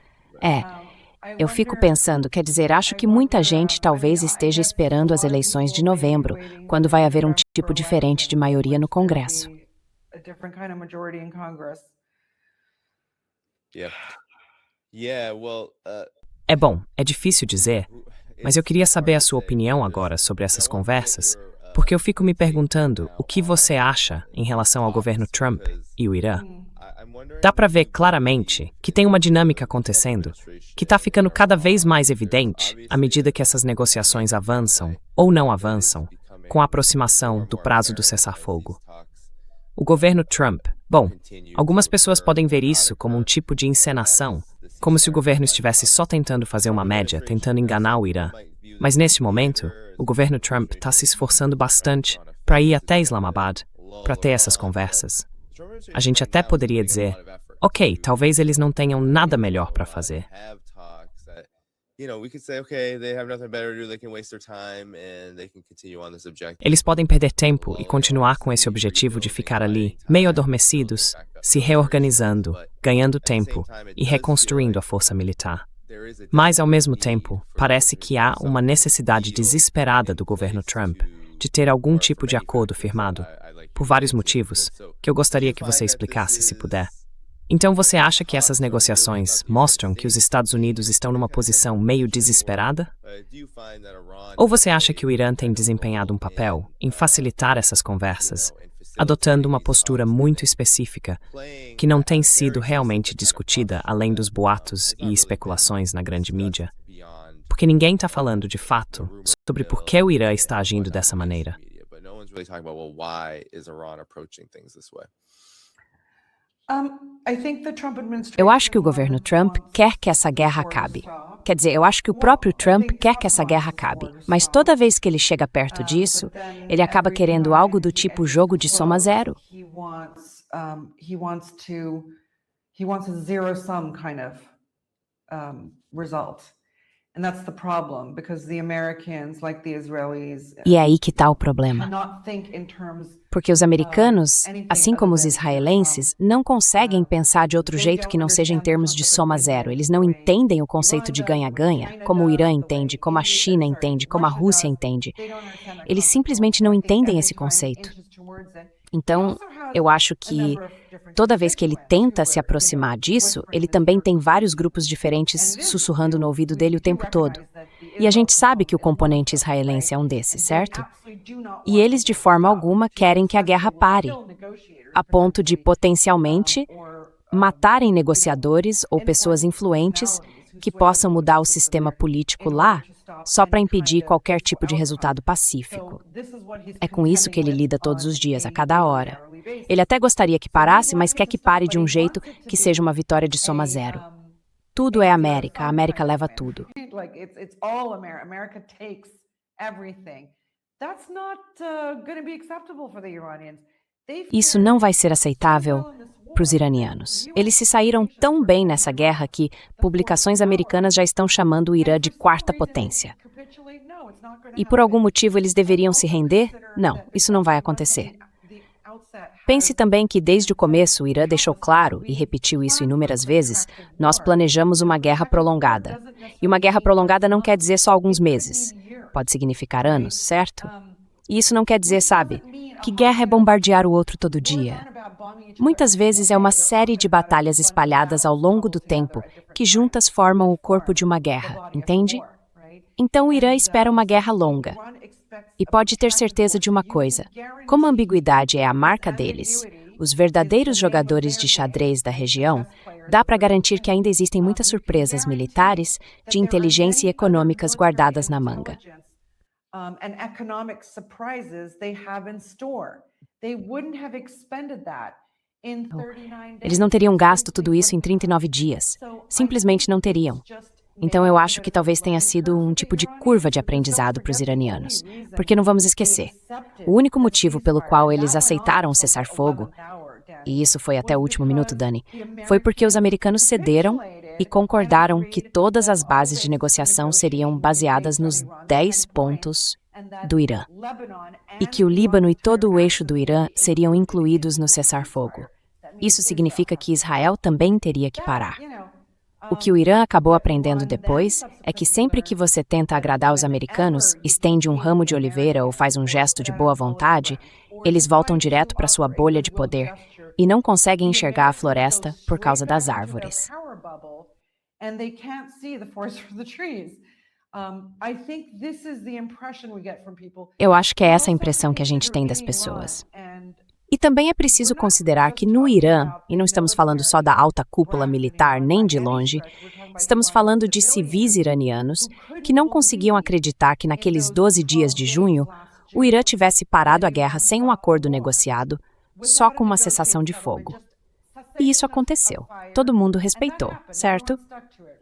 Eu fico pensando, quer dizer, acho que muita gente talvez esteja esperando as eleições de novembro, quando vai haver um tipo diferente de maioria no Congresso. É difícil dizer, mas eu queria saber a sua opinião agora sobre essas conversas, porque eu fico me perguntando o que você acha em relação ao governo Trump e o Irã. Dá para ver claramente que tem uma dinâmica acontecendo, que está ficando cada vez mais evidente à medida que essas negociações avançam ou não avançam, com a aproximação do prazo do cessar-fogo. O governo Trump, algumas pessoas podem ver isso como um tipo de encenação, como se o governo estivesse só tentando fazer uma média, tentando enganar o Irã. Mas nesse momento, o governo Trump está se esforçando bastante para ir até Islamabad, para ter essas conversas. A gente até poderia dizer, ok, talvez eles não tenham nada melhor para fazer. Eles podem perder tempo e continuar com esse objetivo de ficar ali, meio adormecidos, se reorganizando, ganhando tempo e reconstruindo a força militar. Mas, ao mesmo tempo, parece que há uma necessidade desesperada do governo Trump de ter algum tipo de acordo firmado, por vários motivos, que eu gostaria que você explicasse, se puder. Então você acha que essas negociações mostram que os Estados Unidos estão numa posição meio desesperada? Ou você acha que o Irã tem desempenhado um papel em facilitar essas conversas, adotando uma postura muito específica, que não tem sido realmente discutida além dos boatos e especulações na grande mídia? Porque ninguém está falando de fato sobre por que o Irã está agindo dessa maneira. Eu acho que o governo Trump quer que essa guerra acabe. Quer dizer, eu acho que o próprio Trump quer que essa guerra acabe. Mas toda vez que ele chega perto disso, ele acaba querendo algo do tipo jogo de soma zero. He wants a zero-sum kind of result. And that's the problem, because the Americans, like the Israelis, E é aí que está o problema. cannot think in terms. Porque os americanos, assim como os israelenses, não conseguem pensar de outro jeito que não seja em termos de soma zero. Eles não entendem o conceito de ganha-ganha, como o Irã entende, como a China entende, como a Rússia entende. Eles simplesmente não entendem esse conceito. Então, eu acho que toda vez que ele tenta se aproximar disso, ele também tem vários grupos diferentes sussurrando no ouvido dele o tempo todo. E a gente sabe que o componente israelense é um desses, certo? E eles, de forma alguma, querem que a guerra pare, a ponto de, potencialmente, matarem negociadores ou pessoas influentes que possam mudar o sistema político lá, só para impedir qualquer tipo de resultado pacífico. É com isso que ele lida todos os dias, a cada hora. Ele até gostaria que parasse, mas quer que pare de um jeito que seja uma vitória de soma zero. Tudo é América, a América leva tudo. It's all America takes everything. That's not going to be acceptable for the Iranians. Isso não vai ser aceitável para os iranianos. Eles se saíram tão bem nessa guerra que publicações americanas já estão chamando o Irã de quarta potência. E por algum motivo eles deveriam se render? Não, isso não vai acontecer. Pense também que desde o começo o Irã deixou claro, e repetiu isso inúmeras vezes, nós planejamos uma guerra prolongada. E uma guerra prolongada não quer dizer só alguns meses. Pode significar anos, certo? E isso não quer dizer, sabe, que guerra é bombardear o outro todo dia. Muitas vezes é uma série de batalhas espalhadas ao longo do tempo que juntas formam o corpo de uma guerra, entende? Então o Irã espera uma guerra longa. E pode ter certeza de uma coisa, como a ambiguidade é a marca deles, os verdadeiros jogadores de xadrez da região, dá para garantir que ainda existem muitas surpresas militares, de inteligência e econômicas guardadas na manga. And economic surprises they have in store. They wouldn't have expended that in 39 days. Eles não teriam gasto tudo isso em 39 dias. Simplesmente não teriam. Então eu acho que talvez tenha sido um tipo de curva de aprendizado para os iranianos. Porque não vamos esquecer, o único motivo pelo qual eles aceitaram o cessar-fogo, e isso foi até o último minuto, Dani, foi porque os americanos cederam e concordaram que todas as bases de negociação seriam baseadas nos 10 pontos do Irã, e que o Líbano e todo o eixo do Irã seriam incluídos no cessar-fogo. Isso significa que Israel também teria que parar. O que o Irã acabou aprendendo depois é que sempre que você tenta agradar os americanos, estende um ramo de oliveira ou faz um gesto de boa vontade, eles voltam direto para sua bolha de poder e não conseguem enxergar a floresta por causa das árvores. Eu acho que é essa a impressão que a gente tem das pessoas. E também é preciso considerar que no Irã, e não estamos falando só da alta cúpula militar nem de longe, estamos falando de civis iranianos que não conseguiam acreditar que naqueles 12 dias de junho, o Irã tivesse parado a guerra sem um acordo negociado, só com uma cessação de fogo. E isso aconteceu. Todo mundo respeitou, certo?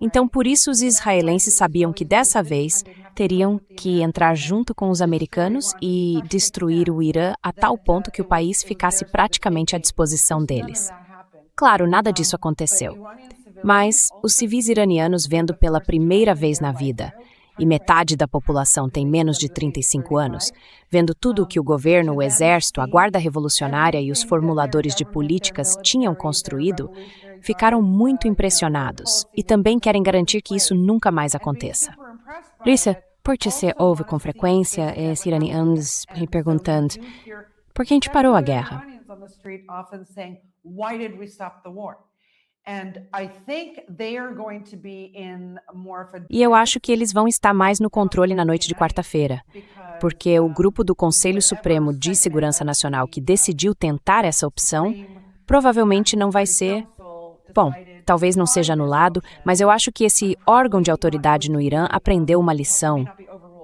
Então, por isso os israelenses sabiam que dessa vez teriam que entrar junto com os americanos e destruir o Irã a tal ponto que o país ficasse praticamente à disposição deles. Claro, nada disso aconteceu. Mas os civis iranianos, vendo pela primeira vez na vida, e metade da população tem menos de 35 anos, vendo tudo o que o governo, o exército, a guarda revolucionária e os formuladores de políticas tinham construído, ficaram muito impressionados e também querem garantir que isso nunca mais aconteça. Lisa, por que você ouve com frequência esses iranianos perguntando por que a gente parou a guerra? E eu acho que eles vão estar mais no controle na noite de quarta-feira, porque o grupo do Conselho Supremo de Segurança Nacional que decidiu tentar essa opção provavelmente não vai ser... Bom, talvez não seja anulado, mas eu acho que esse órgão de autoridade no Irã aprendeu uma lição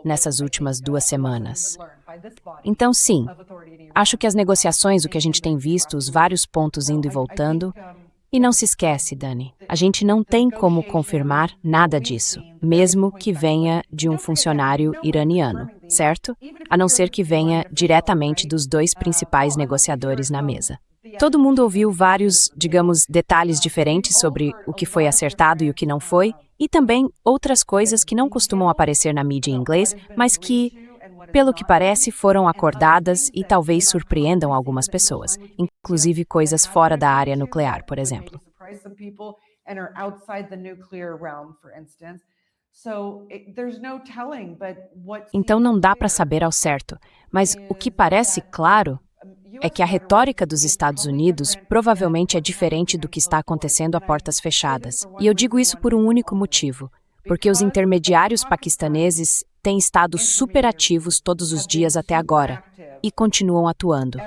nessas últimas 2 semanas. Então, sim, acho que as negociações, o que a gente tem visto, os vários pontos indo e voltando... E não se esquece, Dani, a gente não tem como confirmar nada disso, mesmo que venha de um funcionário iraniano, certo? A não ser que venha diretamente dos 2 principais negociadores na mesa. Todo mundo ouviu vários, digamos, detalhes diferentes sobre o que foi acertado e o que não foi, e também outras coisas que não costumam aparecer na mídia em inglês, mas que, pelo que parece, foram acordadas e talvez surpreendam algumas pessoas, inclusive coisas fora da área nuclear, por exemplo. Então não dá para saber ao certo, mas o que parece claro é que a retórica dos Estados Unidos provavelmente é diferente do que está acontecendo a portas fechadas. E eu digo isso por um único motivo, porque os intermediários paquistaneses têm estado superativos todos os dias até agora e continuam atuando.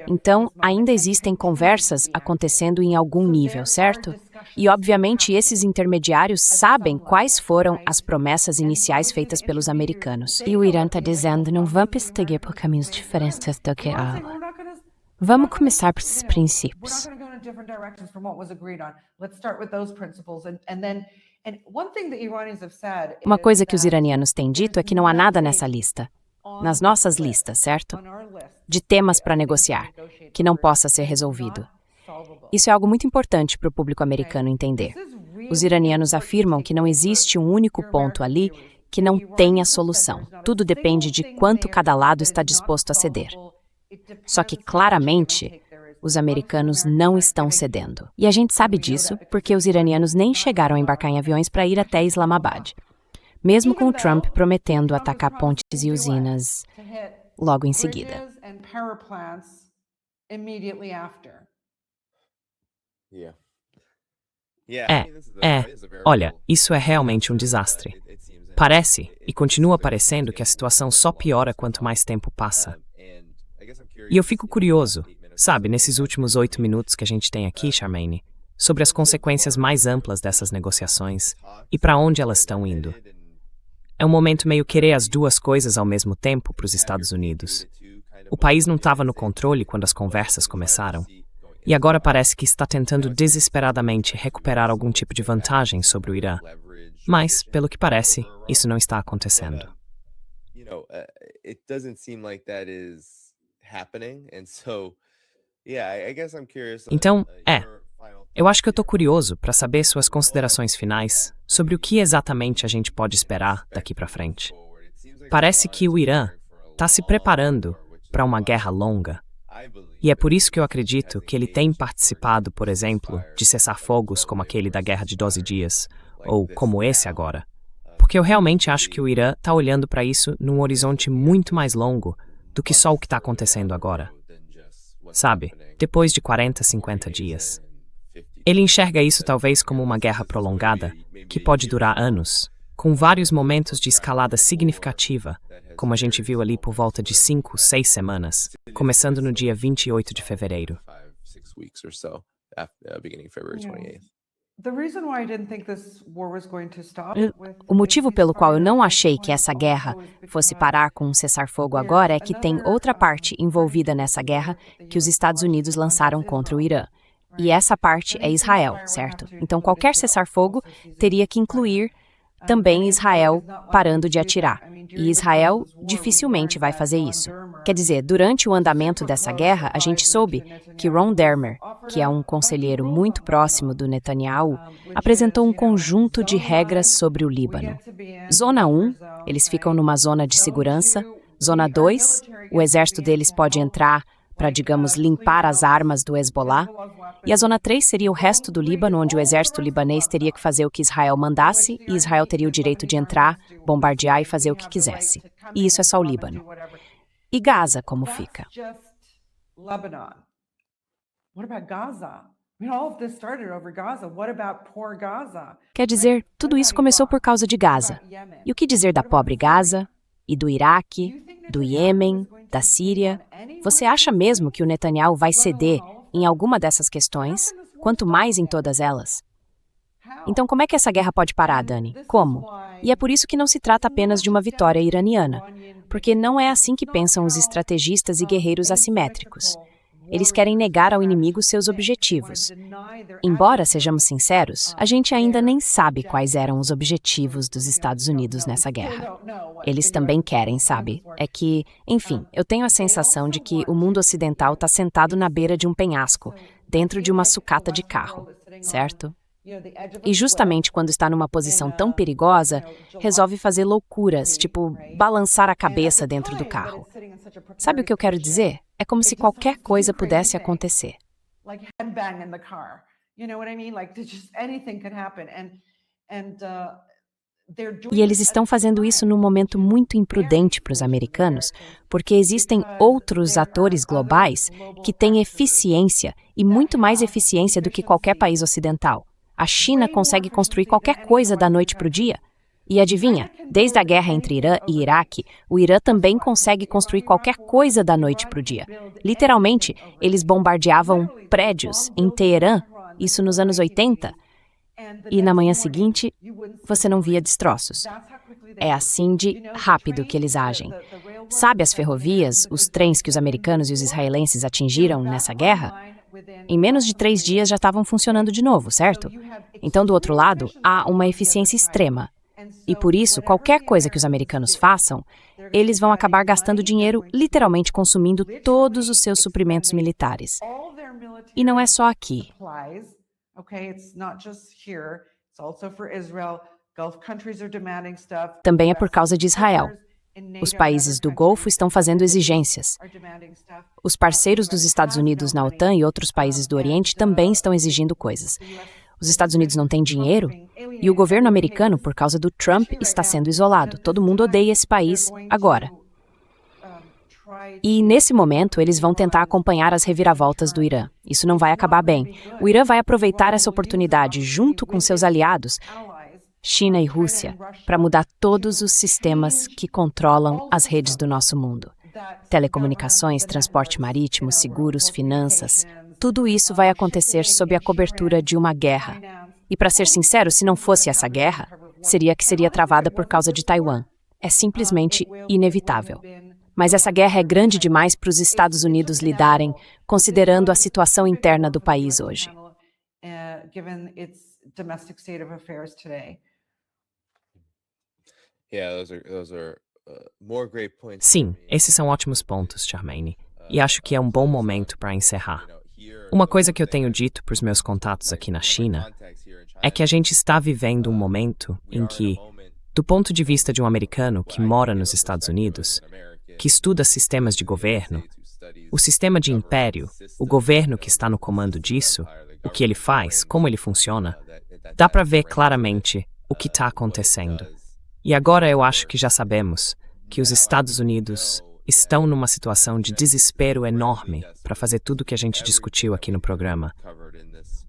Então, ainda existem conversas acontecendo em algum nível, certo? E, obviamente, esses intermediários sabem quais foram as promessas iniciais feitas pelos americanos. E o Irã está dizendo, não vamos seguir por caminhos diferentes do que ela. Vamos começar por esses princípios. Uma coisa que os iranianos têm dito é que não há nada nessa lista, nas nossas listas, certo? De temas para negociar, que não possa ser resolvido. Isso é algo muito importante para o público americano entender. Os iranianos afirmam que não existe um único ponto ali que não tenha solução. Tudo depende de quanto cada lado está disposto a ceder. Só que, claramente, os americanos não estão cedendo. E a gente sabe disso porque os iranianos nem chegaram a embarcar em aviões para ir até Islamabad, mesmo com o Trump prometendo atacar pontes e usinas logo em seguida. Olha, isso é realmente um desastre. Parece, e continua parecendo, que a situação só piora quanto mais tempo passa. E eu fico curioso, sabe, nesses últimos 8 minutos que a gente tem aqui, Charmaine, sobre as consequências mais amplas dessas negociações e para onde elas estão indo. É um momento meio querer as duas coisas ao mesmo tempo para os Estados Unidos. O país não estava no controle quando as conversas começaram, e agora parece que está tentando desesperadamente recuperar algum tipo de vantagem sobre o Irã. Mas, pelo que parece, isso não está acontecendo. Então, eu acho que eu estou curioso para saber suas considerações finais sobre o que exatamente a gente pode esperar daqui para frente. Parece que o Irã está se preparando para uma guerra longa. E é por isso que eu acredito que ele tem participado, por exemplo, de cessar-fogos como aquele da Guerra de 12 Dias, ou como esse agora. Porque eu realmente acho que o Irã está olhando para isso num horizonte muito mais longo do que só o que está acontecendo agora. Sabe, depois de 40, 50 dias. Ele enxerga isso talvez como uma guerra prolongada, que pode durar anos, com vários momentos de escalada significativa, como a gente viu ali por volta de 5, 6 semanas, começando no dia 28 de fevereiro. O motivo pelo qual eu não achei que essa guerra fosse parar com um cessar-fogo agora é que tem outra parte envolvida nessa guerra que os Estados Unidos lançaram contra o Irã. E essa parte é Israel, certo? Então qualquer cessar-fogo teria que incluir também Israel parando de atirar. E Israel dificilmente vai fazer isso. Quer dizer, durante o andamento dessa guerra, a gente soube que Ron Dermer, que é um conselheiro muito próximo do Netanyahu, apresentou um conjunto de regras sobre o Líbano. Zona 1, eles ficam numa zona de segurança. Zona 2, o exército deles pode entrar para, digamos, limpar as armas do Hezbollah. E a Zona 3 seria o resto do Líbano, onde o exército libanês teria que fazer o que Israel mandasse e Israel teria o direito de entrar, bombardear e fazer o que quisesse. E isso é só o Líbano. E Gaza, como fica? Quer dizer, tudo isso começou por causa de Gaza. E o que dizer da pobre Gaza? E do Iraque? Do Iêmen? Da Síria? Você acha mesmo que o Netanyahu vai ceder em alguma dessas questões, quanto mais em todas elas? Então, como é que essa guerra pode parar, Dani? Como? E é por isso que não se trata apenas de uma vitória iraniana, porque não é assim que pensam os estrategistas e guerreiros assimétricos. Eles querem negar ao inimigo seus objetivos. Embora sejamos sinceros, a gente ainda nem sabe quais eram os objetivos dos Estados Unidos nessa guerra. Eles também querem, sabe? É que, enfim, eu tenho a sensação de que o mundo ocidental está sentado na beira de um penhasco, dentro de uma sucata de carro, certo? E justamente quando está numa posição tão perigosa, resolve fazer loucuras, tipo balançar a cabeça dentro do carro. Sabe o que eu quero dizer? É como se qualquer coisa pudesse acontecer. E eles estão fazendo isso num momento muito imprudente para os americanos, porque existem outros atores globais que têm eficiência, e muito mais eficiência do que qualquer país ocidental. A China consegue construir qualquer coisa da noite para o dia. E adivinha, desde a guerra entre Irã e Iraque, o Irã também consegue construir qualquer coisa da noite para o dia. Literalmente, eles bombardeavam prédios em Teherã, isso nos anos 80, e na manhã seguinte, você não via destroços. É assim de rápido que eles agem. Sabe as ferrovias, os trens que os americanos e os israelenses atingiram nessa guerra? Em menos de 3 dias já estavam funcionando de novo, certo? Então, do outro lado, há uma eficiência extrema. E por isso, qualquer coisa que os americanos façam, eles vão acabar gastando dinheiro, literalmente consumindo todos os seus suprimentos militares. E não é só aqui. Também é por causa de Israel. Os países do Golfo estão fazendo exigências. Os parceiros dos Estados Unidos na OTAN e outros países do Oriente também estão exigindo coisas. Os Estados Unidos não têm dinheiro e o governo americano, por causa do Trump, está sendo isolado. Todo mundo odeia esse país agora. E, nesse momento, eles vão tentar acompanhar as reviravoltas do Irã. Isso não vai acabar bem. O Irã vai aproveitar essa oportunidade, junto com seus aliados, China e Rússia, para mudar todos os sistemas que controlam as redes do nosso mundo. Telecomunicações, transporte marítimo, seguros, finanças, tudo isso vai acontecer sob a cobertura de uma guerra. E para ser sincero, se não fosse essa guerra, seria travada por causa de Taiwan. É simplesmente inevitável. Mas essa guerra é grande demais para os Estados Unidos lidarem, considerando a situação interna do país hoje. Sim, esses são ótimos pontos, Charmaine. E acho que é um bom momento para encerrar. Uma coisa que eu tenho dito para os meus contatos aqui na China é que a gente está vivendo um momento em que, do ponto de vista de um americano que mora nos Estados Unidos, que estuda sistemas de governo, o sistema de império, o governo que está no comando disso, o que ele faz, como ele funciona, dá para ver claramente o que está acontecendo. E agora eu acho que já sabemos que os Estados Unidos estão numa situação de desespero enorme para fazer tudo o que a gente discutiu aqui no programa.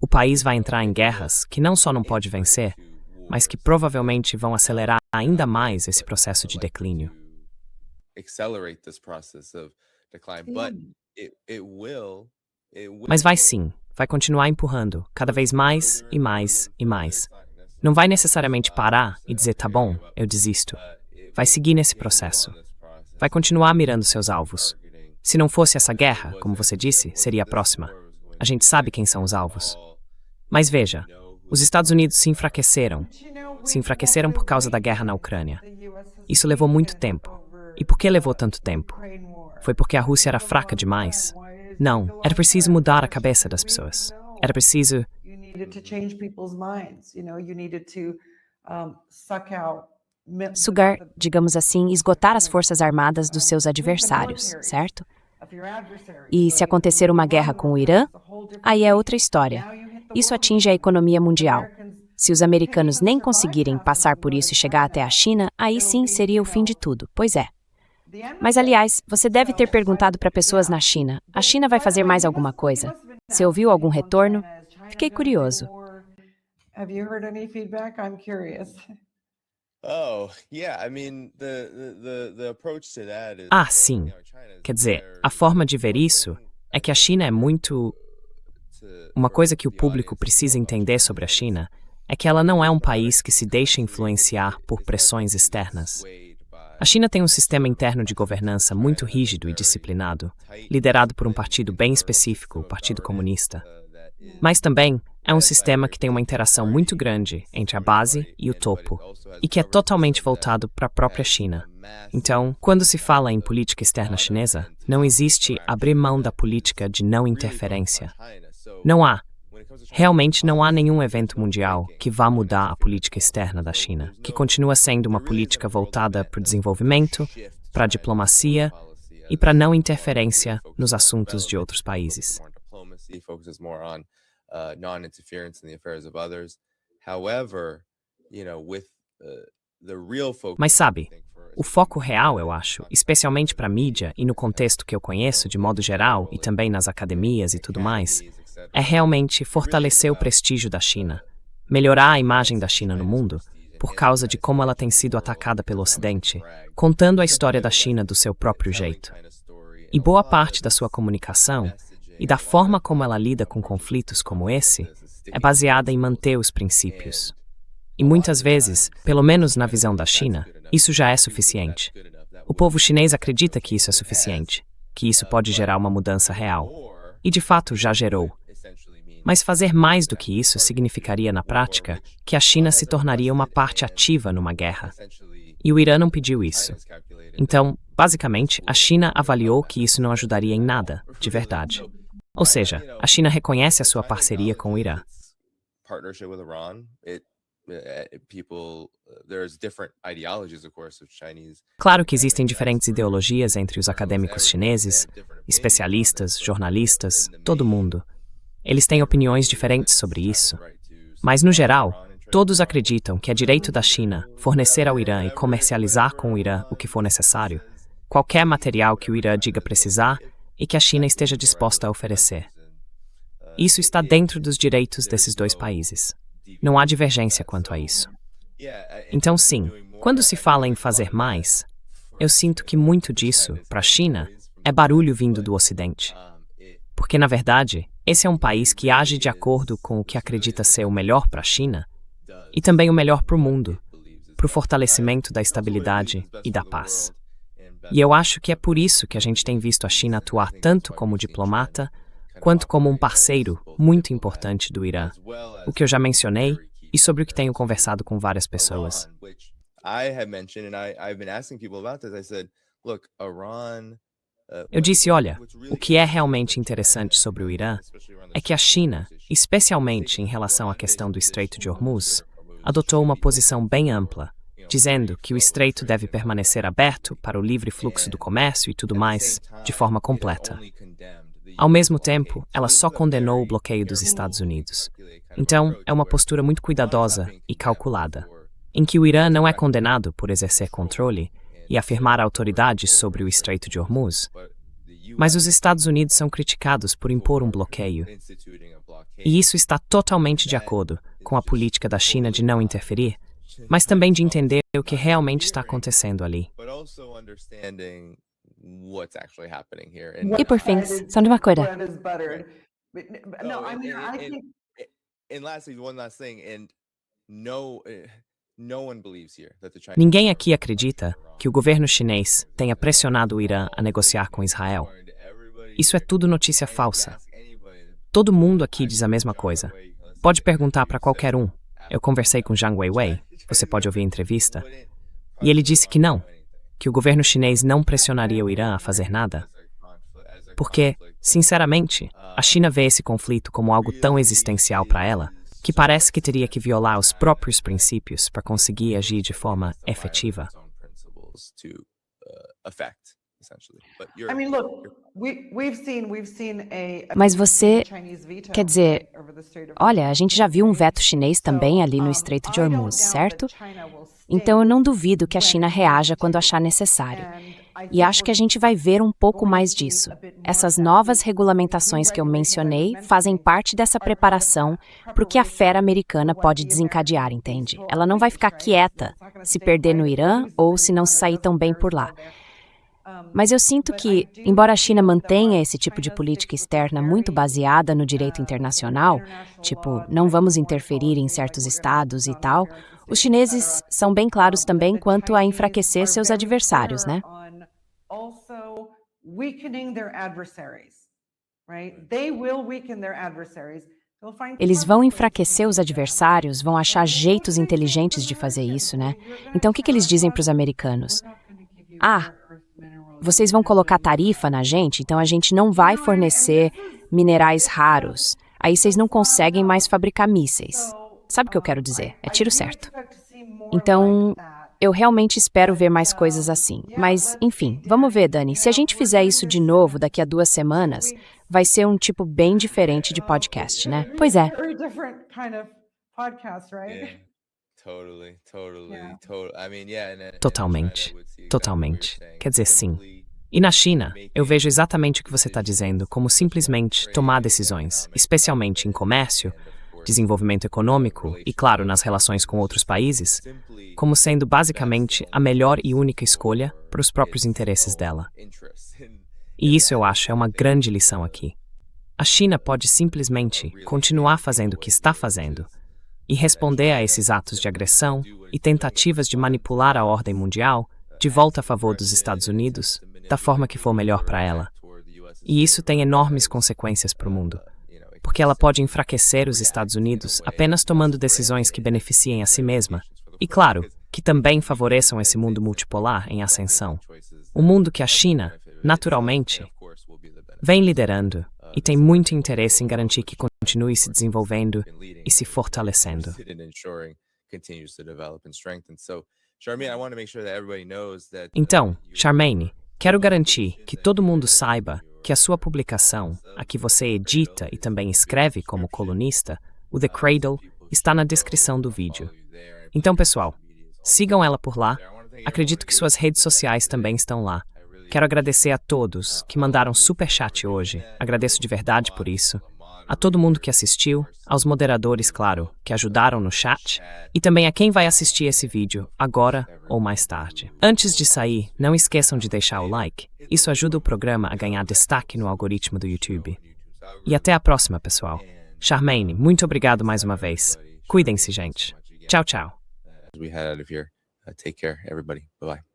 O país vai entrar em guerras que não só não pode vencer, mas que provavelmente vão acelerar ainda mais esse processo de declínio. Mas vai sim, vai continuar empurrando, cada vez mais e mais e mais. Não vai necessariamente parar e dizer, tá bom, eu desisto. Vai seguir nesse processo. Vai continuar mirando seus alvos. Se não fosse essa guerra, como você disse, seria a próxima. A gente sabe quem são os alvos. Mas veja, os Estados Unidos se enfraqueceram. Se enfraqueceram por causa da guerra na Ucrânia. Isso levou muito tempo. E por que levou tanto tempo? Foi porque a Rússia era fraca demais? Não, era preciso mudar a cabeça das pessoas. Era preciso... Sugar, digamos assim, esgotar as forças armadas dos seus adversários, certo? E se acontecer uma guerra com o Irã, aí é outra história. Isso atinge a economia mundial. Se os americanos nem conseguirem passar por isso e chegar até a China, aí sim seria o fim de tudo, pois é. Mas, aliás, você deve ter perguntado para pessoas na China, a China vai fazer mais alguma coisa? Você ouviu algum retorno? Fiquei curioso. Ah, sim. Quer dizer, a forma de ver isso é que a China é muito... Uma coisa que o público precisa entender sobre a China é que ela não é um país que se deixa influenciar por pressões externas. A China tem um sistema interno de governança muito rígido e disciplinado, liderado por um partido bem específico, o Partido Comunista. Mas também é um sistema que tem uma interação muito grande entre a base e o topo, e que é totalmente voltado para a própria China. Então, quando se fala em política externa chinesa, não existe abrir mão da política de não interferência. Realmente não há nenhum evento mundial que vá mudar a política externa da China, que continua sendo uma política voltada para o desenvolvimento, para a diplomacia e para não interferência nos assuntos de outros países. Mas sabe, o foco real, eu acho, especialmente para a mídia e no contexto que eu conheço de modo geral e também nas academias e tudo mais, é realmente fortalecer o prestígio da China, melhorar a imagem da China no mundo, por causa de como ela tem sido atacada pelo Ocidente, contando a história da China do seu próprio jeito. E boa parte da sua comunicação e da forma como ela lida com conflitos como esse é baseada em manter os princípios. E muitas vezes, pelo menos na visão da China, isso já é suficiente. O povo chinês acredita que isso é suficiente, que isso pode gerar uma mudança real. E de fato já gerou. Mas fazer mais do que isso significaria, na prática, que a China se tornaria uma parte ativa numa guerra. E o Irã não pediu isso. Então, basicamente, a China avaliou que isso não ajudaria em nada, de verdade. Ou seja, a China reconhece a sua parceria com o Irã. Claro que existem diferentes ideologias entre os acadêmicos chineses, especialistas, jornalistas, todo mundo. Eles têm opiniões diferentes sobre isso. Mas, no geral, todos acreditam que é direito da China fornecer ao Irã e comercializar com o Irã o que for necessário, qualquer material que o Irã diga precisar e que a China esteja disposta a oferecer. Isso está dentro dos direitos desses dois países. Não há divergência quanto a isso. Então, sim, quando se fala em fazer mais, eu sinto que muito disso, para a China, é barulho vindo do Ocidente. Porque, na verdade, esse é um país que age de acordo com o que acredita ser o melhor para a China e também o melhor para o mundo, para o fortalecimento da estabilidade e da paz. E eu acho que é por isso que a gente tem visto a China atuar tanto como diplomata, quanto como um parceiro muito importante do Irã, o que eu já mencionei e sobre o que tenho conversado com várias pessoas. Eu disse, olha, o que é realmente interessante sobre o Irã é que a China, especialmente em relação à questão do Estreito de Hormuz, adotou uma posição bem ampla, dizendo que o estreito deve permanecer aberto para o livre fluxo do comércio e tudo mais, de forma completa. Ao mesmo tempo, ela só condenou o bloqueio dos Estados Unidos. Então, é uma postura muito cuidadosa e calculada, em que o Irã não é condenado por exercer controle e afirmar autoridade sobre o Estreito de Hormuz, mas os Estados Unidos são criticados por impor um bloqueio. E isso está totalmente de acordo com a política da China de não interferir, mas também de entender o que realmente está acontecendo ali. E por fim, só de uma coisa. Ninguém aqui acredita que o governo chinês tenha pressionado o Irã a negociar com Israel. Isso é tudo notícia falsa. Todo mundo aqui diz a mesma coisa. Pode perguntar para qualquer um. Eu conversei com Zhang Weiwei, você pode ouvir a entrevista, e ele disse que não, que o governo chinês não pressionaria o Irã a fazer nada. Porque, sinceramente, a China vê esse conflito como algo tão existencial para ela, que parece que teria que violar os próprios princípios para conseguir agir de forma efetiva. Mas você, quer dizer, olha, a gente já viu um veto chinês também ali no Estreito de Hormuz, certo? Então eu não duvido que a China reaja quando achar necessário. E acho que a gente vai ver um pouco mais disso. Essas novas regulamentações que eu mencionei fazem parte dessa preparação para o que a fera americana pode desencadear, entende? Ela não vai ficar quieta se perder no Irã ou se não sair tão bem por lá. Mas eu sinto que, embora a China mantenha esse tipo de política externa muito baseada no direito internacional, tipo, não vamos interferir em certos estados e tal, os chineses são bem claros também quanto a enfraquecer seus adversários, né? Eles vão enfraquecer os adversários, vão achar jeitos inteligentes de fazer isso, né? Então, o que eles dizem para os americanos? Ah, vocês vão colocar tarifa na gente, então a gente não vai fornecer minerais raros. Aí vocês não conseguem mais fabricar mísseis. Sabe o que eu quero dizer? É tiro certo. Então, eu realmente espero ver mais coisas assim. Mas, enfim, vamos ver, Dani. Se a gente fizer isso de novo daqui a 2 semanas, vai ser um tipo bem diferente de podcast, né? Pois é. Totalmente. Totalmente. Quer dizer, sim. E na China, eu vejo exatamente o que você está dizendo, como simplesmente tomar decisões, especialmente em comércio, desenvolvimento econômico e, claro, nas relações com outros países, como sendo basicamente a melhor e única escolha para os próprios interesses dela. E isso, eu acho, é uma grande lição aqui. A China pode simplesmente continuar fazendo o que está fazendo e responder a esses atos de agressão e tentativas de manipular a ordem mundial de volta a favor dos Estados Unidos, da forma que for melhor para ela. E isso tem enormes consequências para o mundo, porque ela pode enfraquecer os Estados Unidos apenas tomando decisões que beneficiem a si mesma, e claro, que também favoreçam esse mundo multipolar em ascensão. Um mundo que a China, naturalmente, vem liderando e tem muito interesse em garantir que continue se desenvolvendo e se fortalecendo. Então, Charmaine, quero garantir que todo mundo saiba que a sua publicação, a que você edita e também escreve como colunista, o The Cradle, está na descrição do vídeo. Então, pessoal, sigam ela por lá. Acredito que suas redes sociais também estão lá. Quero agradecer a todos que mandaram super chat hoje. Agradeço de verdade por isso. A todo mundo que assistiu, aos moderadores, claro, que ajudaram no chat, e também a quem vai assistir esse vídeo, agora ou mais tarde. Antes de sair, não esqueçam de deixar o like. Isso ajuda o programa a ganhar destaque no algoritmo do YouTube. E até a próxima, pessoal. Charmaine, muito obrigado mais uma vez. Cuidem-se, gente. Tchau, tchau. We head out of here. Take care, everybody. Bye-bye.